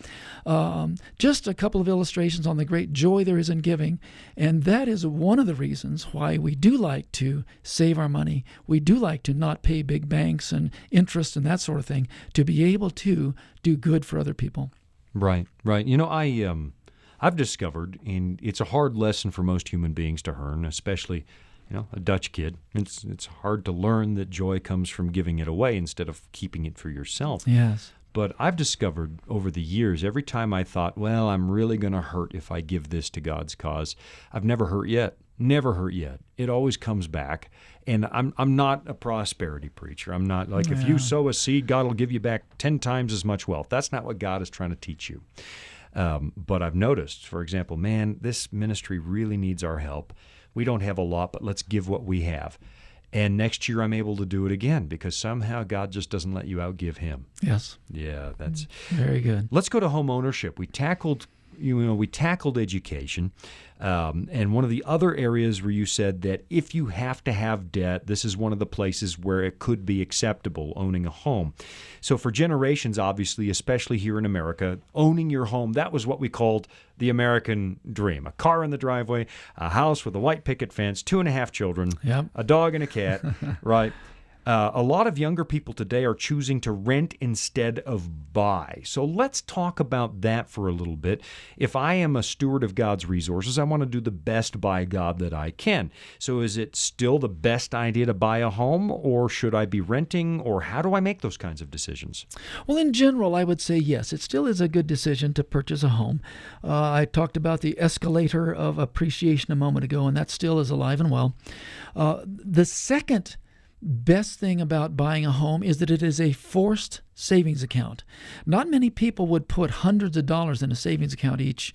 [SPEAKER 3] Just a couple of illustrations on the great joy there is in giving, and that is one of the reasons why we do like to save our money. We do like to not pay big banks and interest and that sort of thing, to be able to do good for other people.
[SPEAKER 2] Right. I've discovered, and it's a hard lesson for most human beings to learn, especially a Dutch kid. It's hard to learn that joy comes from giving it away instead of keeping it for yourself.
[SPEAKER 3] Yes.
[SPEAKER 2] But I've discovered over the years, every time I thought, well, I'm really going to hurt if I give this to God's cause, I've never hurt yet. Never hurt yet. It always comes back. And I'm not a prosperity preacher. I'm not like, if you sow a seed, God will give you back 10 times as much wealth. That's not what God is trying to teach you. But I've noticed, for example, man, this ministry really needs our help. We don't have a lot, but let's give what we have. And next year I'm able to do it again because somehow God just doesn't let you outgive him.
[SPEAKER 3] Yes.
[SPEAKER 2] Yeah, that's
[SPEAKER 3] very good.
[SPEAKER 2] Let's go to home ownership. We tackled we tackled education. And one of the other areas where you said that if you have to have debt, this is one of the places where it could be acceptable, owning a home. So for generations, obviously, especially here in America, owning your home, that was what we called the American dream. A car in the driveway, a house with a white picket fence, 2.5 children,
[SPEAKER 3] Yep.
[SPEAKER 2] a dog and a cat, right? A lot of younger people today are choosing to rent instead of buy. So let's talk about that for a little bit. If I am a steward of God's resources, I want to do the best by God that I can. So is it still the best idea to buy a home, or should I be renting, or how do I make those kinds of decisions?
[SPEAKER 3] Well, in general, I would say yes. It still is a good decision to purchase a home. I talked about the escalator of appreciation a moment ago, and that still is alive and well. The second best thing about buying a home is that it is a forced savings account. Not many people would put hundreds of dollars in a savings account each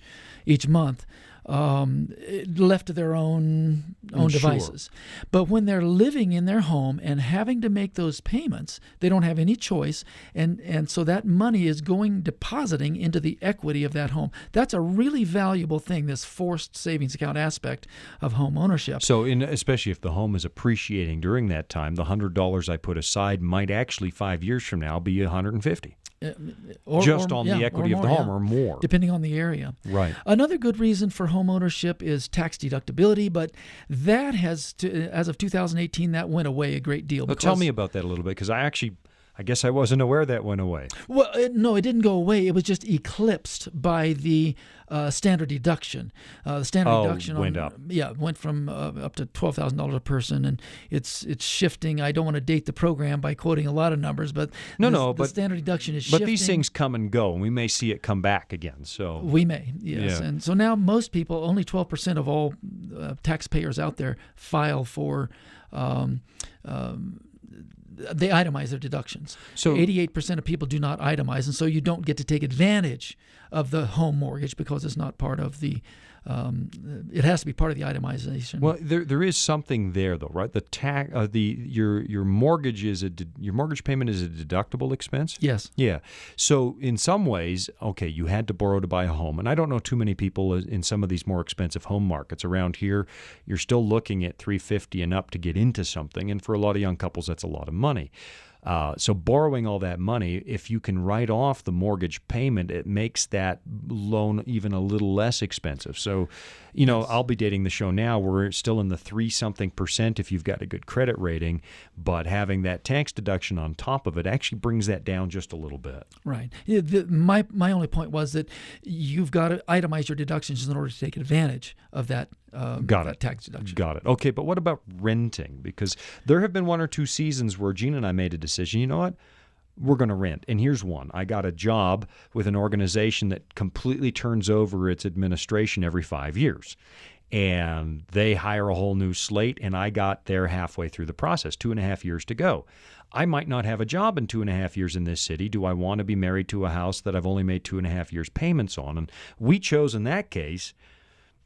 [SPEAKER 3] month, left to their own devices. But when they're living in their home and having to make those payments, they don't have any choice, and so that money is depositing into the equity of that home. That's a really valuable thing, this forced savings account aspect of home ownership.
[SPEAKER 2] So especially if the home is appreciating during that time, the $100 I put aside might actually 5 years from now be $150. Just on the equity of the home, or more,
[SPEAKER 3] depending on the area.
[SPEAKER 2] Right.
[SPEAKER 3] Another good reason for home ownership is tax deductibility, but that has, as of 2018, that went away a great deal.
[SPEAKER 2] Well, tell me about that a little bit, because I guess I wasn't aware that went away.
[SPEAKER 3] Well, no, it didn't go away. It was just eclipsed by the standard deduction. The standard deduction
[SPEAKER 2] went up.
[SPEAKER 3] Yeah, went from up to $12,000 a person, and it's shifting. I don't want to date the program by quoting a lot of numbers, but the standard deduction is shifting.
[SPEAKER 2] But these things come and go, and we may see it come back again. So
[SPEAKER 3] we may, yes. Yeah. And so now most people, only 12% of all taxpayers out there file for they itemize their deductions. So 88% of people do not itemize, and so you don't get to take advantage of the home mortgage because it's not part of the it has to be part of the itemization.
[SPEAKER 2] Well, there is something there, though, right? Your mortgage your mortgage payment is a deductible expense.
[SPEAKER 3] Yes.
[SPEAKER 2] Yeah. So in some ways, okay, you had to borrow to buy a home, and I don't know too many people in some of these more expensive home markets around here. You're still looking at $350 and up to get into something, and for a lot of young couples, that's a lot of money. So borrowing all that money, if you can write off the mortgage payment, it makes that loan even a little less expensive. So, yes. I'll be dating the show now. We're still in the 3-something% if you've got a good credit rating, but having that tax deduction on top of it actually brings that down just a little bit.
[SPEAKER 3] Right. My only point was that you've got to itemize your deductions in order to take advantage of that. Tax deduction.
[SPEAKER 2] Got it. Okay, but what about renting? Because there have been 1 or 2 seasons where Gina and I made a decision, you know what? We're going to rent. And here's one. I got a job with an organization that completely turns over its administration every 5 years. And they hire a whole new slate, and I got there halfway through the process, 2.5 years to go. I might not have a job in 2.5 years in this city. Do I want to be married to a house that I've only made 2.5 years payments on? And we chose in that case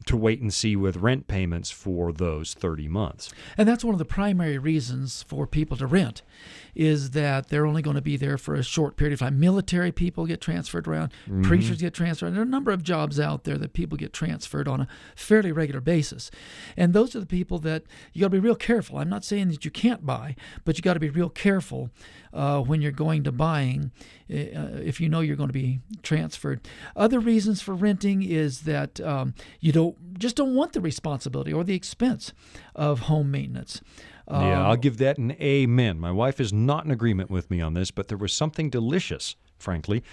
[SPEAKER 2] to wait and see with rent payments for those 30 months.
[SPEAKER 3] And that's one of the primary reasons for people to rent, is that they're only going to be there for a short period of time. Military people get transferred around, preachers get transferred. There are a number of jobs out there that people get transferred on a fairly regular basis. And those are the people that you got to be real careful. I'm not saying that you can't buy, but you got to be real careful when you're going to buying if you know you're going to be transferred. Other reasons for renting is that you don't want the responsibility or the expense of home maintenance.
[SPEAKER 2] Yeah, I'll give that an amen. My wife is not in agreement with me on this, but there was something delicious, frankly,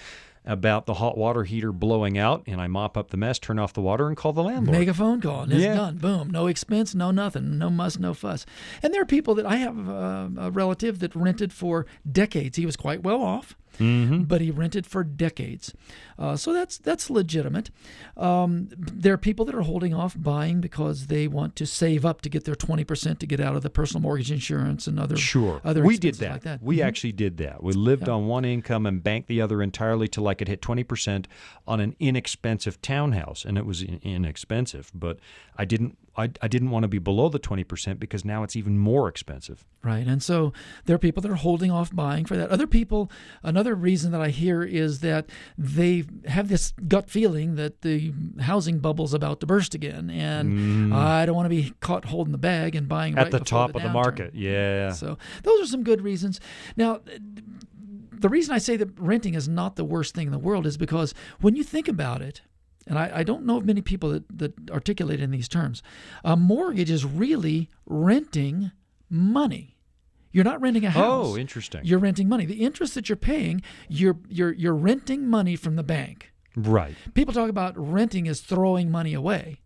[SPEAKER 2] about the hot water heater blowing out, and I mop up the mess, turn off the water, and call the landlord.
[SPEAKER 3] Make a phone call, and it's done. Boom. No expense, no nothing. No muss, no fuss. And there are people that I have a relative that rented for decades. He was quite well off. But he rented for decades. So that's legitimate. There are people that are holding off buying because they want to save up to get their 20% to get out of the personal mortgage insurance and other
[SPEAKER 2] we did that.
[SPEAKER 3] Like that.
[SPEAKER 2] We actually did that. We lived on one income and banked the other entirely till I could hit 20% on an inexpensive townhouse. And it was inexpensive, but I didn't I didn't want to be below the 20% because now it's even more expensive.
[SPEAKER 3] Right. And so there are people that are holding off buying for that. Other people, another reason that I hear is that they have this gut feeling that the housing bubble's about to burst again. And I don't want to be caught holding the bag and buying
[SPEAKER 2] at
[SPEAKER 3] right
[SPEAKER 2] the
[SPEAKER 3] before
[SPEAKER 2] top of
[SPEAKER 3] downturn.
[SPEAKER 2] the market. Yeah.
[SPEAKER 3] So those are some good reasons. Now, the reason I say that renting is not the worst thing in the world is because when you think about it, and I don't know of many people that articulate in these terms, a mortgage is really renting money. You're not renting a house.
[SPEAKER 2] Oh, interesting.
[SPEAKER 3] You're renting money. The interest that you're paying, you're renting money from the bank.
[SPEAKER 2] Right.
[SPEAKER 3] People talk about renting as throwing money away.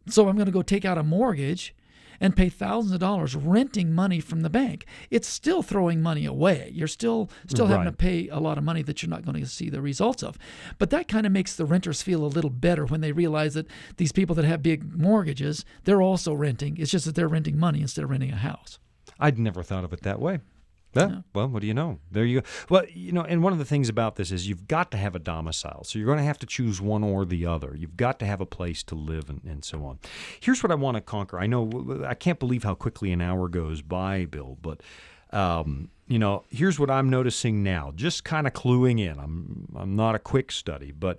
[SPEAKER 3] So I'm going to go take out a mortgage and pay thousands of dollars renting money from the bank. It's still throwing money away. You're still having to pay a lot of money that you're not going to see the results of. But that kind of makes the renters feel a little better when they realize that these people that have big mortgages, they're also renting. It's just that they're renting money instead of renting a house.
[SPEAKER 2] I'd never thought of it that way. Well, what do you know? There you go. Well, and one of the things about this is you've got to have a domicile. So you're going to have to choose one or the other. You've got to have a place to live and so on. Here's what I want to conquer. I know I can't believe how quickly an hour goes by, Bill, but here's what I'm noticing now, just kind of cluing in. I'm not a quick study, but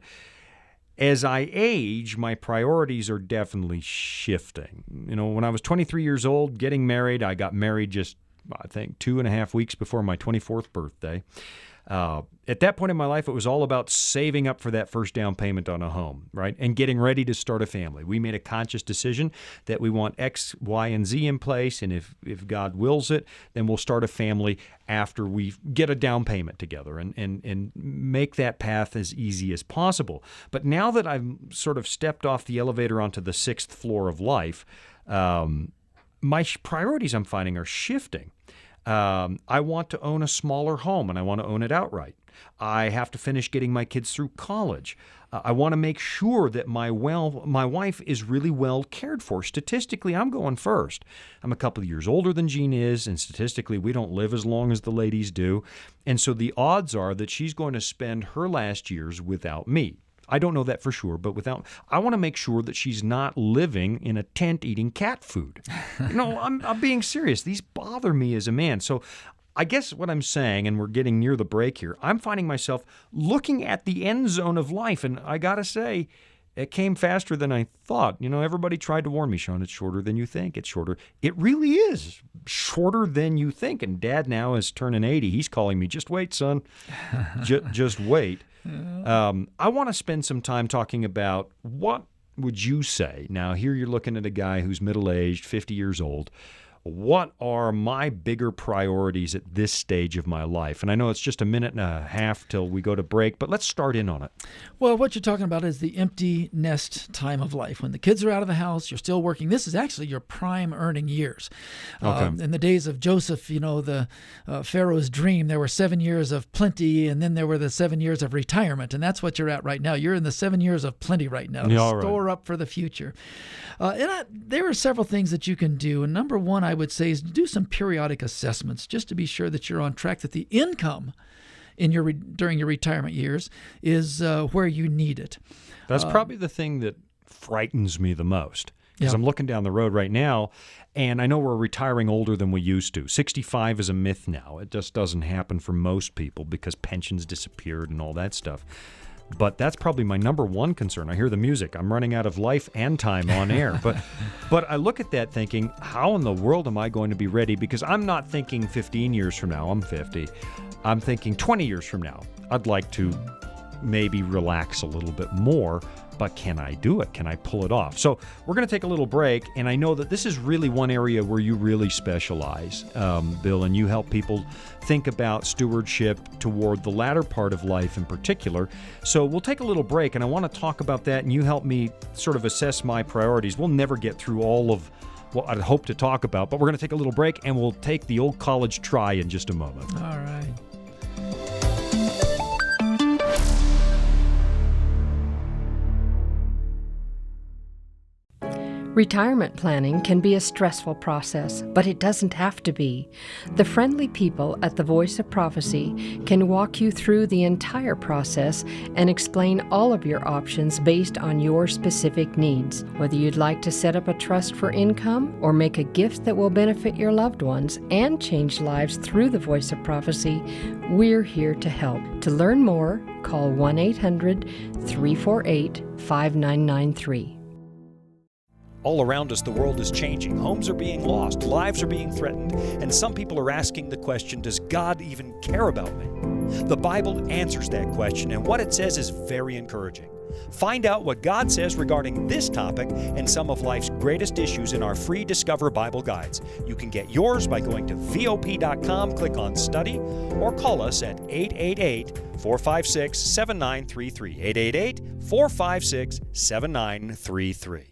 [SPEAKER 2] as I age, my priorities are definitely shifting. When I was 23 years old, getting married, I got married just I think 2.5 weeks before my 24th birthday. At that point in my life, it was all about saving up for that first down payment on a home, right? And getting ready to start a family. We made a conscious decision that we want X, Y, and Z in place. And if God wills it, then we'll start a family after we get a down payment together and make that path as easy as possible. But now that I've sort of stepped off the elevator onto the 6th floor of life, my priorities I'm finding are shifting. I want to own a smaller home, and I want to own it outright. I have to finish getting my kids through college. I want to make sure that my wife is really well cared for. Statistically, I'm going first. I'm a couple of years older than Jean is, and statistically, we don't live as long as the ladies do. And so the odds are that she's going to spend her last years without me. I don't know that for sure, but I want to make sure that she's not living in a tent eating cat food. I'm being serious. These bother me as a man. So I guess what I'm saying, and we're getting near the break here, I'm finding myself looking at the end zone of life, and I got to say, it came faster than I thought. Everybody tried to warn me, Shawn, it's shorter than you think. It's shorter. It really is shorter than you think. And Dad now is turning 80. He's calling me, just wait, son. Just wait. I want to spend some time talking about what would you say. Now, here you're looking at a guy who's middle-aged, 50 years old. What are my bigger priorities at this stage of my life? And I know it's just a minute and a half till we go to break, but let's start in on it.
[SPEAKER 3] Well, what you're talking about is the empty nest time of life. When the kids are out of the house, you're still working. This is actually your prime earning years.
[SPEAKER 2] Okay.
[SPEAKER 3] In the days of Joseph, the Pharaoh's dream, there were 7 years of plenty, and then there were the 7 years of retirement. And that's what you're at right now. You're in the 7 years of plenty right now.
[SPEAKER 2] Yeah,
[SPEAKER 3] Store up for the future. There are several things that you can do. And number one, I would say, is do some periodic assessments just to be sure that you're on track, that the income in during your retirement years is where you need it.
[SPEAKER 2] That's probably the thing that frightens me the most. Because
[SPEAKER 3] Yeah.
[SPEAKER 2] I'm looking down the road right now, and I know we're retiring older than we used to. 65 is a myth now. It just doesn't happen for most people because pensions disappeared and all that stuff. But that's probably my number one concern. I hear the music. I'm running out of life and time on air. But I look at that thinking, how in the world am I going to be ready? Because I'm not thinking 15 years from now. I'm 50. I'm thinking 20 years from now. I'd like to maybe relax a little bit more, but can I do it? Can I pull it off? So we're going to take a little break, and I know that this is really one area where you really specialize, Bill, and you help people think about stewardship toward the latter part of life in particular. So we'll take a little break, and I want to talk about that, and you help me sort of assess my priorities. We'll never get through all of what I'd hope to talk about, but we're going to take a little break, and we'll take the old college try in just a moment.
[SPEAKER 3] All right.
[SPEAKER 7] Retirement planning can be a stressful process, but it doesn't have to be. The friendly people at the Voice of Prophecy can walk you through the entire process and explain all of your options based on your specific needs. Whether you'd like to set up a trust for income or make a gift that will benefit your loved ones and change lives through the Voice of Prophecy, we're here to help. To learn more, call 1-800-348-5993.
[SPEAKER 4] All around us, the world is changing. Homes are being lost, lives are being threatened, and some people are asking the question, does God even care about me? The Bible answers that question, and what it says is very encouraging. Find out what God says regarding this topic and some of life's greatest issues in our free Discover Bible Guides. You can get yours by going to VOP.com, click on Study, or call us at 888-456-7933, 888-456-7933.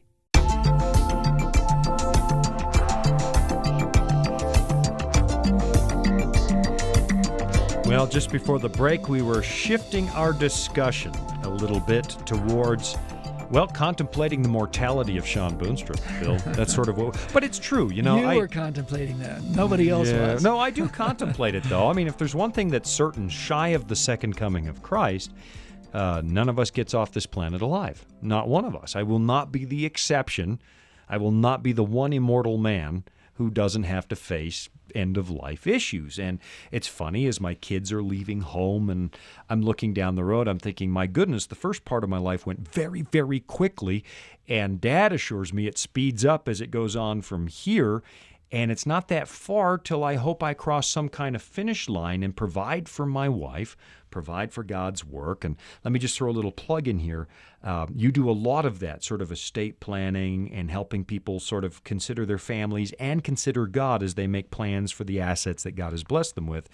[SPEAKER 2] Well, just before the break, we were shifting our discussion a little bit towards, well, contemplating the mortality of Shawn Boonstrom, Bill. That's sort of what... But it's true, you know.
[SPEAKER 3] You were contemplating that. Nobody else was.
[SPEAKER 2] No, I do contemplate it, though. I mean, if there's one thing that's certain, shy of the second coming of Christ, none of us gets off this planet alive. Not one of us. I will not be the exception. I will not be the one immortal man who doesn't have to face end-of-life issues. And it's funny, as my kids are leaving home and I'm looking down the road, I'm thinking, my goodness, the first part of my life went very, very quickly, and Dad assures me it speeds up as it goes on from here, and it's not that far till I hope I cross some kind of finish line and provide for my wife, provide for God's work. And let me just throw a little plug in here. You do a lot of that sort of estate planning and helping people sort of consider their families and consider God as they make plans for the assets that God has blessed them with.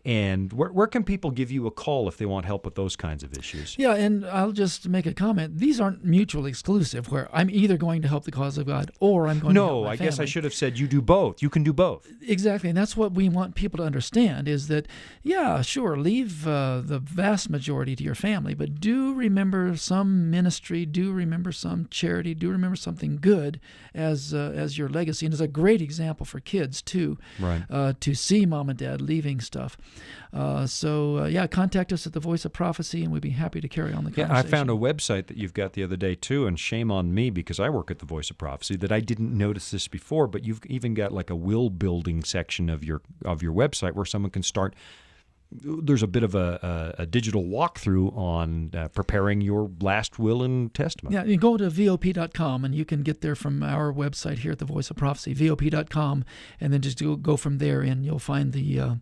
[SPEAKER 2] And where can people give you a call if they want help with those kinds of issues?
[SPEAKER 3] Yeah, and I'll just make a comment. These aren't mutually exclusive, where I'm either going to help the cause of God or I'm going to help my family.
[SPEAKER 2] No, I guess I should have said you do both. You can do both.
[SPEAKER 3] Exactly, and that's what we want people to understand is that, yeah, sure, leave the vast majority to your family, but do remember some ministry, do remember some charity, do remember something good as your legacy. And it's a great example for kids, too,
[SPEAKER 2] right.
[SPEAKER 3] To see mom and dad leaving stuff. So contact us at the Voice of Prophecy, and we'd be happy to carry on the conversation.
[SPEAKER 2] Yeah, I found a website that you've got the other day, too, and shame on me because I work at the Voice of Prophecy that I didn't notice this before, but you've even got like a will building section of your website where someone can start. There's a bit of a digital walkthrough on preparing your last will and testament.
[SPEAKER 3] Yeah, you go to VOP.com, and you can get there from our website here at the Voice of Prophecy, VOP.com, and then just go from there, and you'll find the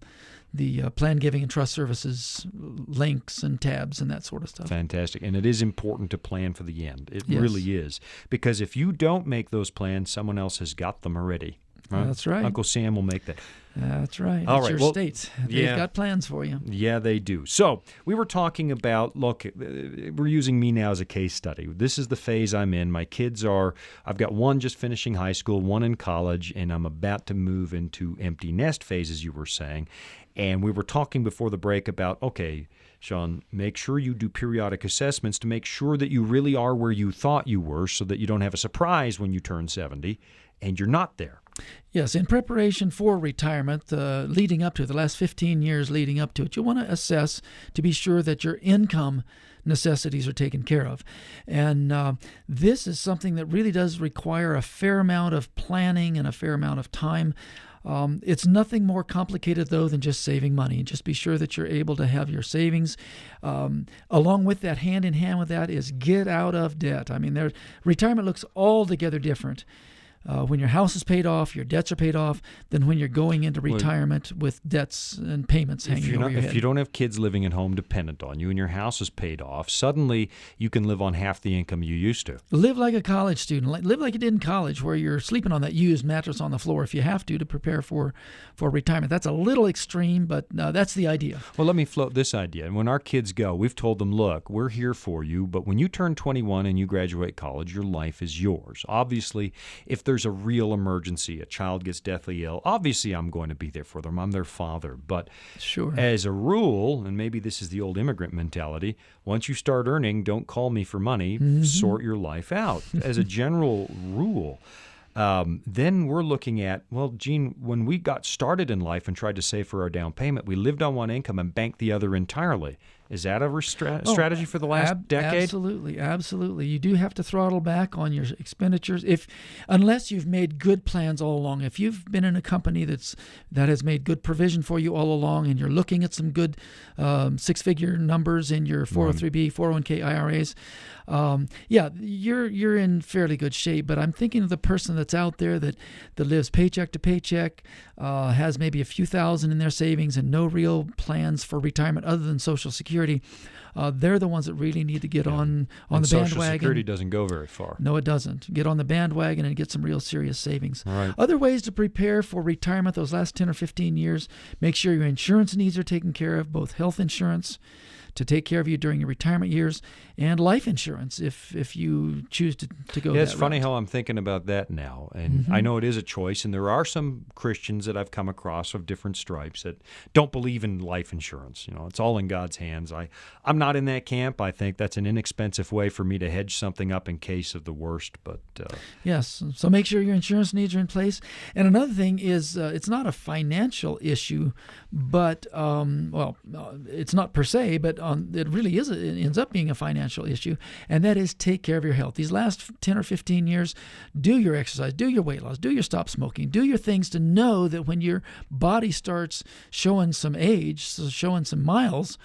[SPEAKER 3] plan giving and trust services links and tabs and that sort of stuff.
[SPEAKER 2] Fantastic. And it is important to plan for the end. It
[SPEAKER 3] Yes.
[SPEAKER 2] really is. Because if you don't make those plans, someone else has got them already. Right?
[SPEAKER 3] That's right.
[SPEAKER 2] Uncle Sam will make that.
[SPEAKER 3] That's right.
[SPEAKER 2] All
[SPEAKER 3] It's
[SPEAKER 2] right.
[SPEAKER 3] your
[SPEAKER 2] Well,
[SPEAKER 3] state.
[SPEAKER 2] yeah.
[SPEAKER 3] They've got plans for you.
[SPEAKER 2] Yeah, they do. So we were talking about, look, we're using me now as a case study. This is the phase I'm in. My kids I've got one just finishing high school, one in college, and I'm about to move into empty nest phase, as you were saying. And we were talking before the break about, okay, Shawn, make sure you do periodic assessments to make sure that you really are where you thought you were so that you don't have a surprise when you turn 70 and you're not there.
[SPEAKER 3] Yes, in preparation for retirement, leading up to the last 15 years leading up to it, you want to assess to be sure that your income necessities are taken care of. And this is something that really does require a fair amount of planning and a fair amount of time. It's nothing more complicated, though, than just saving money. Just be sure that you're able to have your savings. Along with that, hand in hand with that, is get out of debt. I mean, retirement looks altogether different when your house is paid off, your debts are paid off, than when you're going into retirement with debts and payments hanging over your head.
[SPEAKER 2] If you don't have kids living at home dependent on you and your house is paid off, suddenly you can live on half the income you used to.
[SPEAKER 3] Live like a college student. Live like you did in college, where you're sleeping on that used mattress on the floor if you have to prepare for retirement. That's a little extreme, but that's the idea.
[SPEAKER 2] Well, let me float this idea. And when our kids go, we've told them, look, we're here for you, but when you turn 21 and you graduate college, your life is yours. Obviously, if there's there's a real emergency, a child gets deathly ill, obviously I'm going to be there for them. I'm their father. But
[SPEAKER 3] Sure.
[SPEAKER 2] as a rule, and maybe this is the old immigrant mentality, once you start earning, don't call me for money, sort your life out. As a general rule. Then we're looking at, well, Gene, when we got started in life and tried to save for our down payment, we lived on one income and banked the other entirely. Is that a strategy for the last decade?
[SPEAKER 3] Absolutely. You do have to throttle back on your expenditures unless you've made good plans all along. If you've been in a company that has made good provision for you all along, and you're looking at some good six-figure numbers in your 403b, 401k IRAs, you're in fairly good shape. But I'm thinking of the person that's out there that lives paycheck to paycheck, has maybe a few thousand in their savings and no real plans for retirement other than Social Security. They're the ones that really need to get on the bandwagon.
[SPEAKER 2] Social Security doesn't go very far.
[SPEAKER 3] No, it doesn't. Get on the bandwagon and get some real serious savings.
[SPEAKER 2] All right.
[SPEAKER 3] Other ways to prepare for retirement those last 10 or 15 years, make sure your insurance needs are taken care of, both health insurance to take care of you during your retirement years, and life insurance if you choose to go that
[SPEAKER 2] it's funny
[SPEAKER 3] route.
[SPEAKER 2] how I'm thinking about that now. And I know it is a choice, and there are some Christians that I've come across of different stripes that don't believe in life insurance. It's all in God's hands. I'm not in that camp. I think that's an inexpensive way for me to hedge something up in case of the worst. But
[SPEAKER 3] Yes, so make sure your insurance needs are in place. And another thing is it's not a financial issue, but, it's not per se, but it really is. It ends up being a financial issue, and that is take care of your health. These last 10 or 15 years, do your exercise, do your weight loss, do your stop smoking, do your things to know that when your body starts showing some age, showing some miles,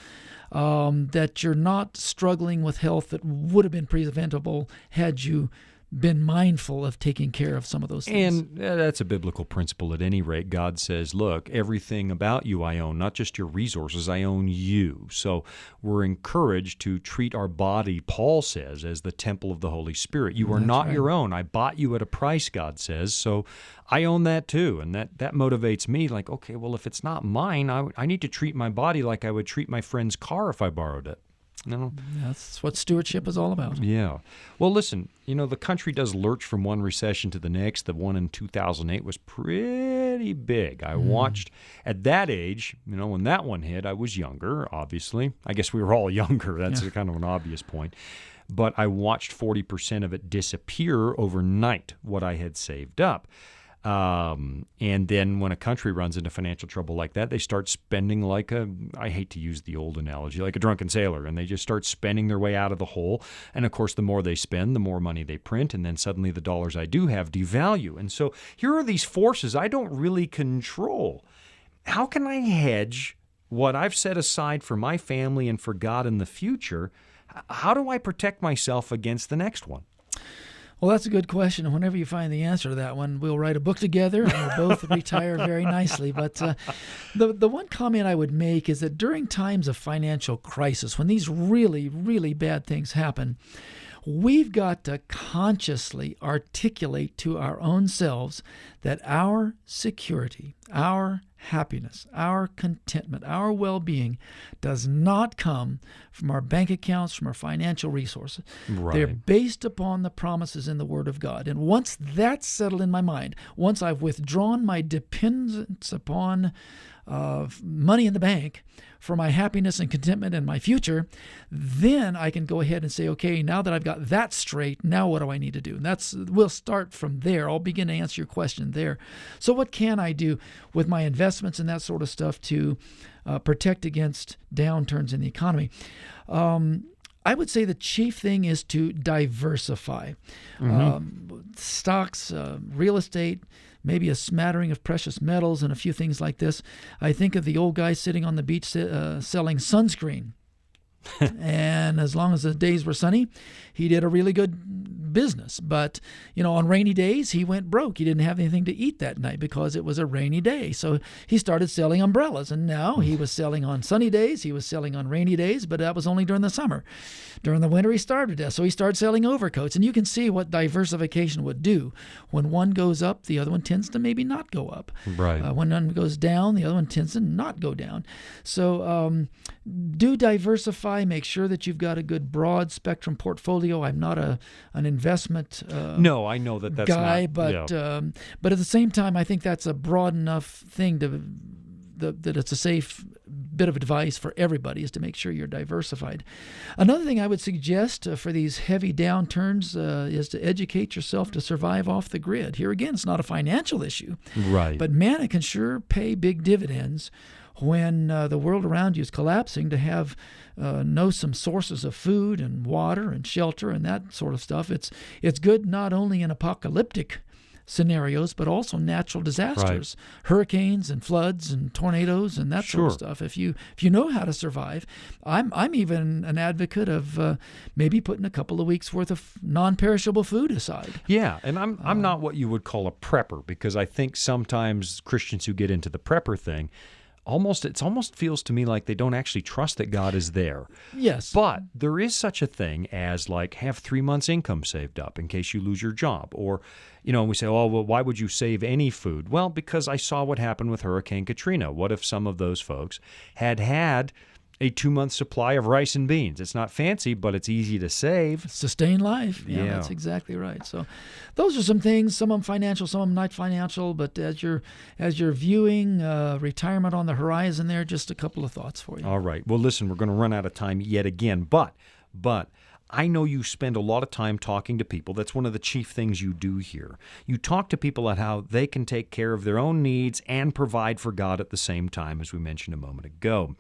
[SPEAKER 3] that you're not struggling with health that would have been preventable had you been mindful of taking care of some of those things.
[SPEAKER 2] And that's a biblical principle at any rate. God says, look, everything about you I own, not just your resources, I own you. So we're encouraged to treat our body, Paul says, as the temple of the Holy Spirit. You are not your own. I bought you at a price, God says. So I own that too. And that motivates me like, okay, well, if it's not mine, I need to treat my body like I would treat my friend's car if I borrowed it. No.
[SPEAKER 3] That's what stewardship is all about.
[SPEAKER 2] Yeah. Well, listen, the country does lurch from one recession to the next. The one in 2008 was pretty big. I watched at that age, when that one hit, I was younger, obviously. I guess we were all younger. That's kind of an obvious point. But I watched 40% of it disappear overnight, what I had saved up. And then when a country runs into financial trouble like that, they start spending I hate to use the old analogy, like a drunken sailor, and they just start spending their way out of the hole. And of course, the more they spend, the more money they print, and then suddenly the dollars I do have devalue. And so here are these forces I don't really control. How can I hedge what I've set aside for my family and for God in the future? How do I protect myself against the next one?
[SPEAKER 3] Well, that's a good question. And whenever you find the answer to that one, we'll write a book together and we'll both retire very nicely. But the one comment I would make is that during times of financial crisis, when these really, really bad things happen, we've got to consciously articulate to our own selves that our security, our happiness, our contentment, our well-being does not come from our bank accounts, from our financial resources.
[SPEAKER 2] Right.
[SPEAKER 3] They're based upon the promises in the Word of God. And once that's settled in my mind, once I've withdrawn my dependence upon money in the bank for my happiness and contentment and my future, then I can go ahead and say, okay, now that I've got that straight, now what do I need to do? And we'll start from there. I'll begin to answer your question there. So what can I do with my investments and that sort of stuff to protect against downturns in the economy? I would say the chief thing is to diversify. Stocks, real estate, maybe a smattering of precious metals and a few things like this. I think of the old guy sitting on the beach selling sunscreen. And as long as the days were sunny, he did a really good business. But, on rainy days, he went broke. He didn't have anything to eat that night because it was a rainy day. So he started selling umbrellas. And now he was selling on sunny days. He was selling on rainy days, but that was only during the summer. During the winter, he starved to death. So he started selling overcoats. And you can see what diversification would do. When one goes up, the other one tends to maybe not go up.
[SPEAKER 2] Right.
[SPEAKER 3] When one goes down, the other one tends to not go down. So do diversify. Make sure that you've got a good broad spectrum portfolio. I'm not an investment
[SPEAKER 2] No, I know that's
[SPEAKER 3] guy,
[SPEAKER 2] not.
[SPEAKER 3] but at the same time, I think that's a broad enough thing that it's a safe bit of advice for everybody is to make sure you're diversified. Another thing I would suggest for these heavy downturns is to educate yourself to survive off the grid. Here again, it's not a financial issue,
[SPEAKER 2] Right.
[SPEAKER 3] but man, it can sure pay big dividends when the world around you is collapsing to have know some sources of food and water and shelter and that sort of stuff. It's good not only in apocalyptic scenarios, but also natural disasters, hurricanes and floods and tornadoes and that sort of stuff. If you know how to survive, I'm even an advocate of maybe putting a couple of weeks worth of non-perishable food aside.
[SPEAKER 2] Yeah, and I'm not what you would call a prepper, because I think sometimes Christians who get into the prepper thing, it almost feels to me like they don't actually trust that God is there.
[SPEAKER 3] Yes.
[SPEAKER 2] But there is such a thing as like have 3 months income saved up in case you lose your job. Or, we say, oh, well, why would you save any food? Well, because I saw what happened with Hurricane Katrina. What if some of those folks had a 2-month supply of rice and beans? It's not fancy, but it's easy to save.
[SPEAKER 3] Sustain life. Yeah, that's exactly right. So those are some things, some of them financial, some of them not financial, but as you're viewing retirement on the horizon there, just a couple of thoughts for you.
[SPEAKER 2] All right. Well, listen, we're going to run out of time yet again, but I know you spend a lot of time talking to people. That's one of the chief things you do here. You talk to people about how they can take care of their own needs and provide for God at the same time, as we mentioned a moment ago.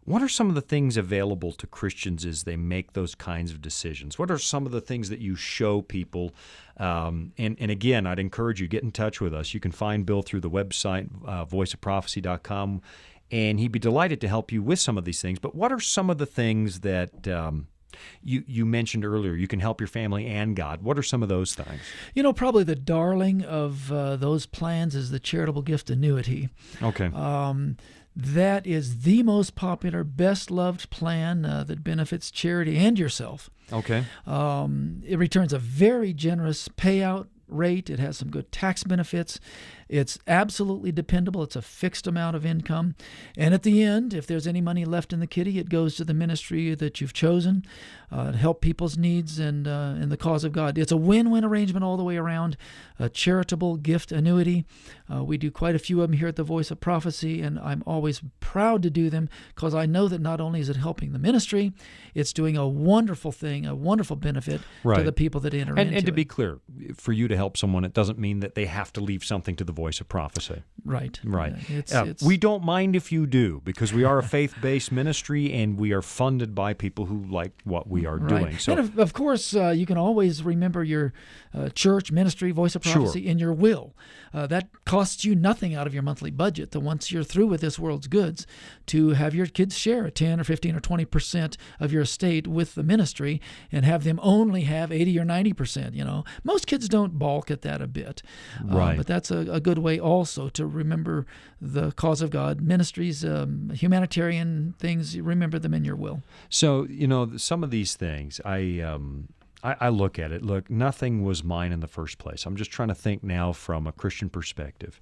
[SPEAKER 2] What are some of the things available to Christians as they make those kinds of decisions? What are some of the things that you show people? And again, I'd encourage you, get in touch with us. You can find Bill through the website, voiceofprophecy.com, and he'd be delighted to help you with some of these things. But what are some of the things that you mentioned earlier? You can help your family and God. What are some of those things?
[SPEAKER 3] Probably the darling of those plans is the charitable gift annuity.
[SPEAKER 2] Okay.
[SPEAKER 3] That is the most popular, best-loved plan that benefits charity and yourself.
[SPEAKER 2] Okay.
[SPEAKER 3] It returns a very generous payout rate. It has some good tax benefits. It's absolutely dependable. It's a fixed amount of income. And at the end, if there's any money left in the kitty, it goes to the ministry that you've chosen to help people's needs and in the cause of God. It's a win-win arrangement all the way around, a charitable gift annuity. We do quite a few of them here at the Voice of Prophecy, and I'm always proud to do them because I know that not only is it helping the ministry, it's doing a wonderful thing, a wonderful benefit to the people that enter into it.
[SPEAKER 2] And to be clear, for you to help someone, it doesn't mean that they have to leave something to the Voice of Prophecy.
[SPEAKER 3] Right.
[SPEAKER 2] We don't mind if you do, because we are a faith-based ministry and we are funded by people who like what we are doing. So,
[SPEAKER 3] and of course, you can always remember your church, ministry, Voice of Prophecy in your will. That costs you nothing out of your monthly budget. That once you're through with this world's goods, to have your kids share 10 or 15 or 20% of your estate with the ministry and have them only have 80 or 90%. Most kids don't balk at that a bit.
[SPEAKER 2] Right.
[SPEAKER 3] But that's a good way also to remember the cause of God. Ministries, humanitarian things, you remember them in your will.
[SPEAKER 2] So, some of these things, I look at it. Look, nothing was mine in the first place. I'm just trying to think now from a Christian perspective.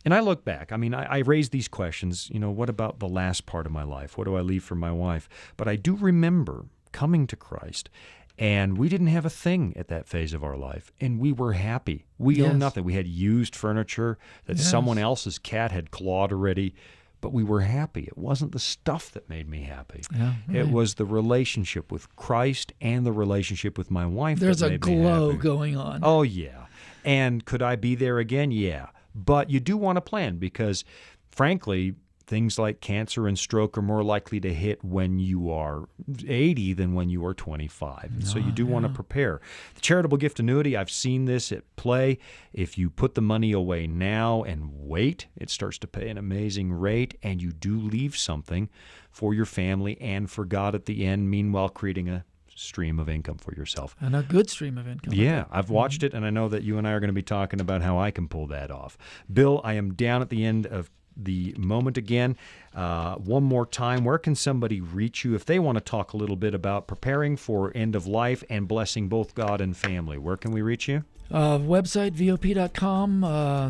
[SPEAKER 2] And I look back. I raise these questions, what about the last part of my life? What do I leave for my wife? But I do remember coming to Christ, and we didn't have a thing at that phase of our life, and we were happy. We owned nothing. We had used furniture that someone else's cat had clawed already, but we were happy. It wasn't the stuff that made me happy.
[SPEAKER 3] Yeah, right.
[SPEAKER 2] It was the relationship with Christ and the relationship with my wife
[SPEAKER 3] There's
[SPEAKER 2] that made me happy.
[SPEAKER 3] There's a glow going on.
[SPEAKER 2] Oh, yeah. And could I be there again? Yeah. But you do want to plan because, frankly, things like cancer and stroke are more likely to hit when you are 80 than when you are 25. So you do want to prepare. The charitable gift annuity, I've seen this at play. If you put the money away now and wait, it starts to pay an amazing rate, and you do leave something for your family and for God at the end, meanwhile creating a stream of income for yourself.
[SPEAKER 3] And a good stream of income.
[SPEAKER 2] Yeah, I've watched it, and I know that you and I are going to be talking about how I can pull that off. Bill, I am down at the end of the moment again. One more time, where can somebody reach you if they want to talk a little bit about preparing for end of life and blessing both God and family? Where can we reach you?
[SPEAKER 3] Website, VOP.com.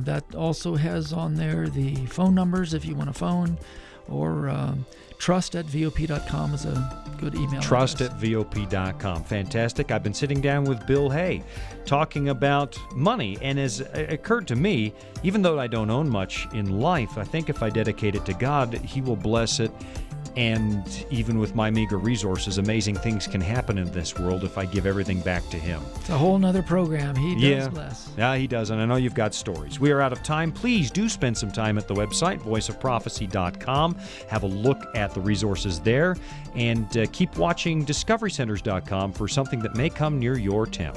[SPEAKER 3] That also has on there the phone numbers if you want to phone, or trust@vop.com is a good email address.
[SPEAKER 2] Trust@vop.com. Fantastic. I've been sitting down with Bill Hay talking about money, and as it occurred to me, even though I don't own much in life, I think if I dedicate it to God, He will bless it. And even with my meager resources, amazing things can happen in this world if I give everything back to Him.
[SPEAKER 3] It's a whole nother program. He does bless.
[SPEAKER 2] Yeah, He does, and I know you've got stories. We are out of time. Please do spend some time at the website, voiceofprophecy.com. Have a look at the resources there, and keep watching discoverycenters.com for something that may come near your town.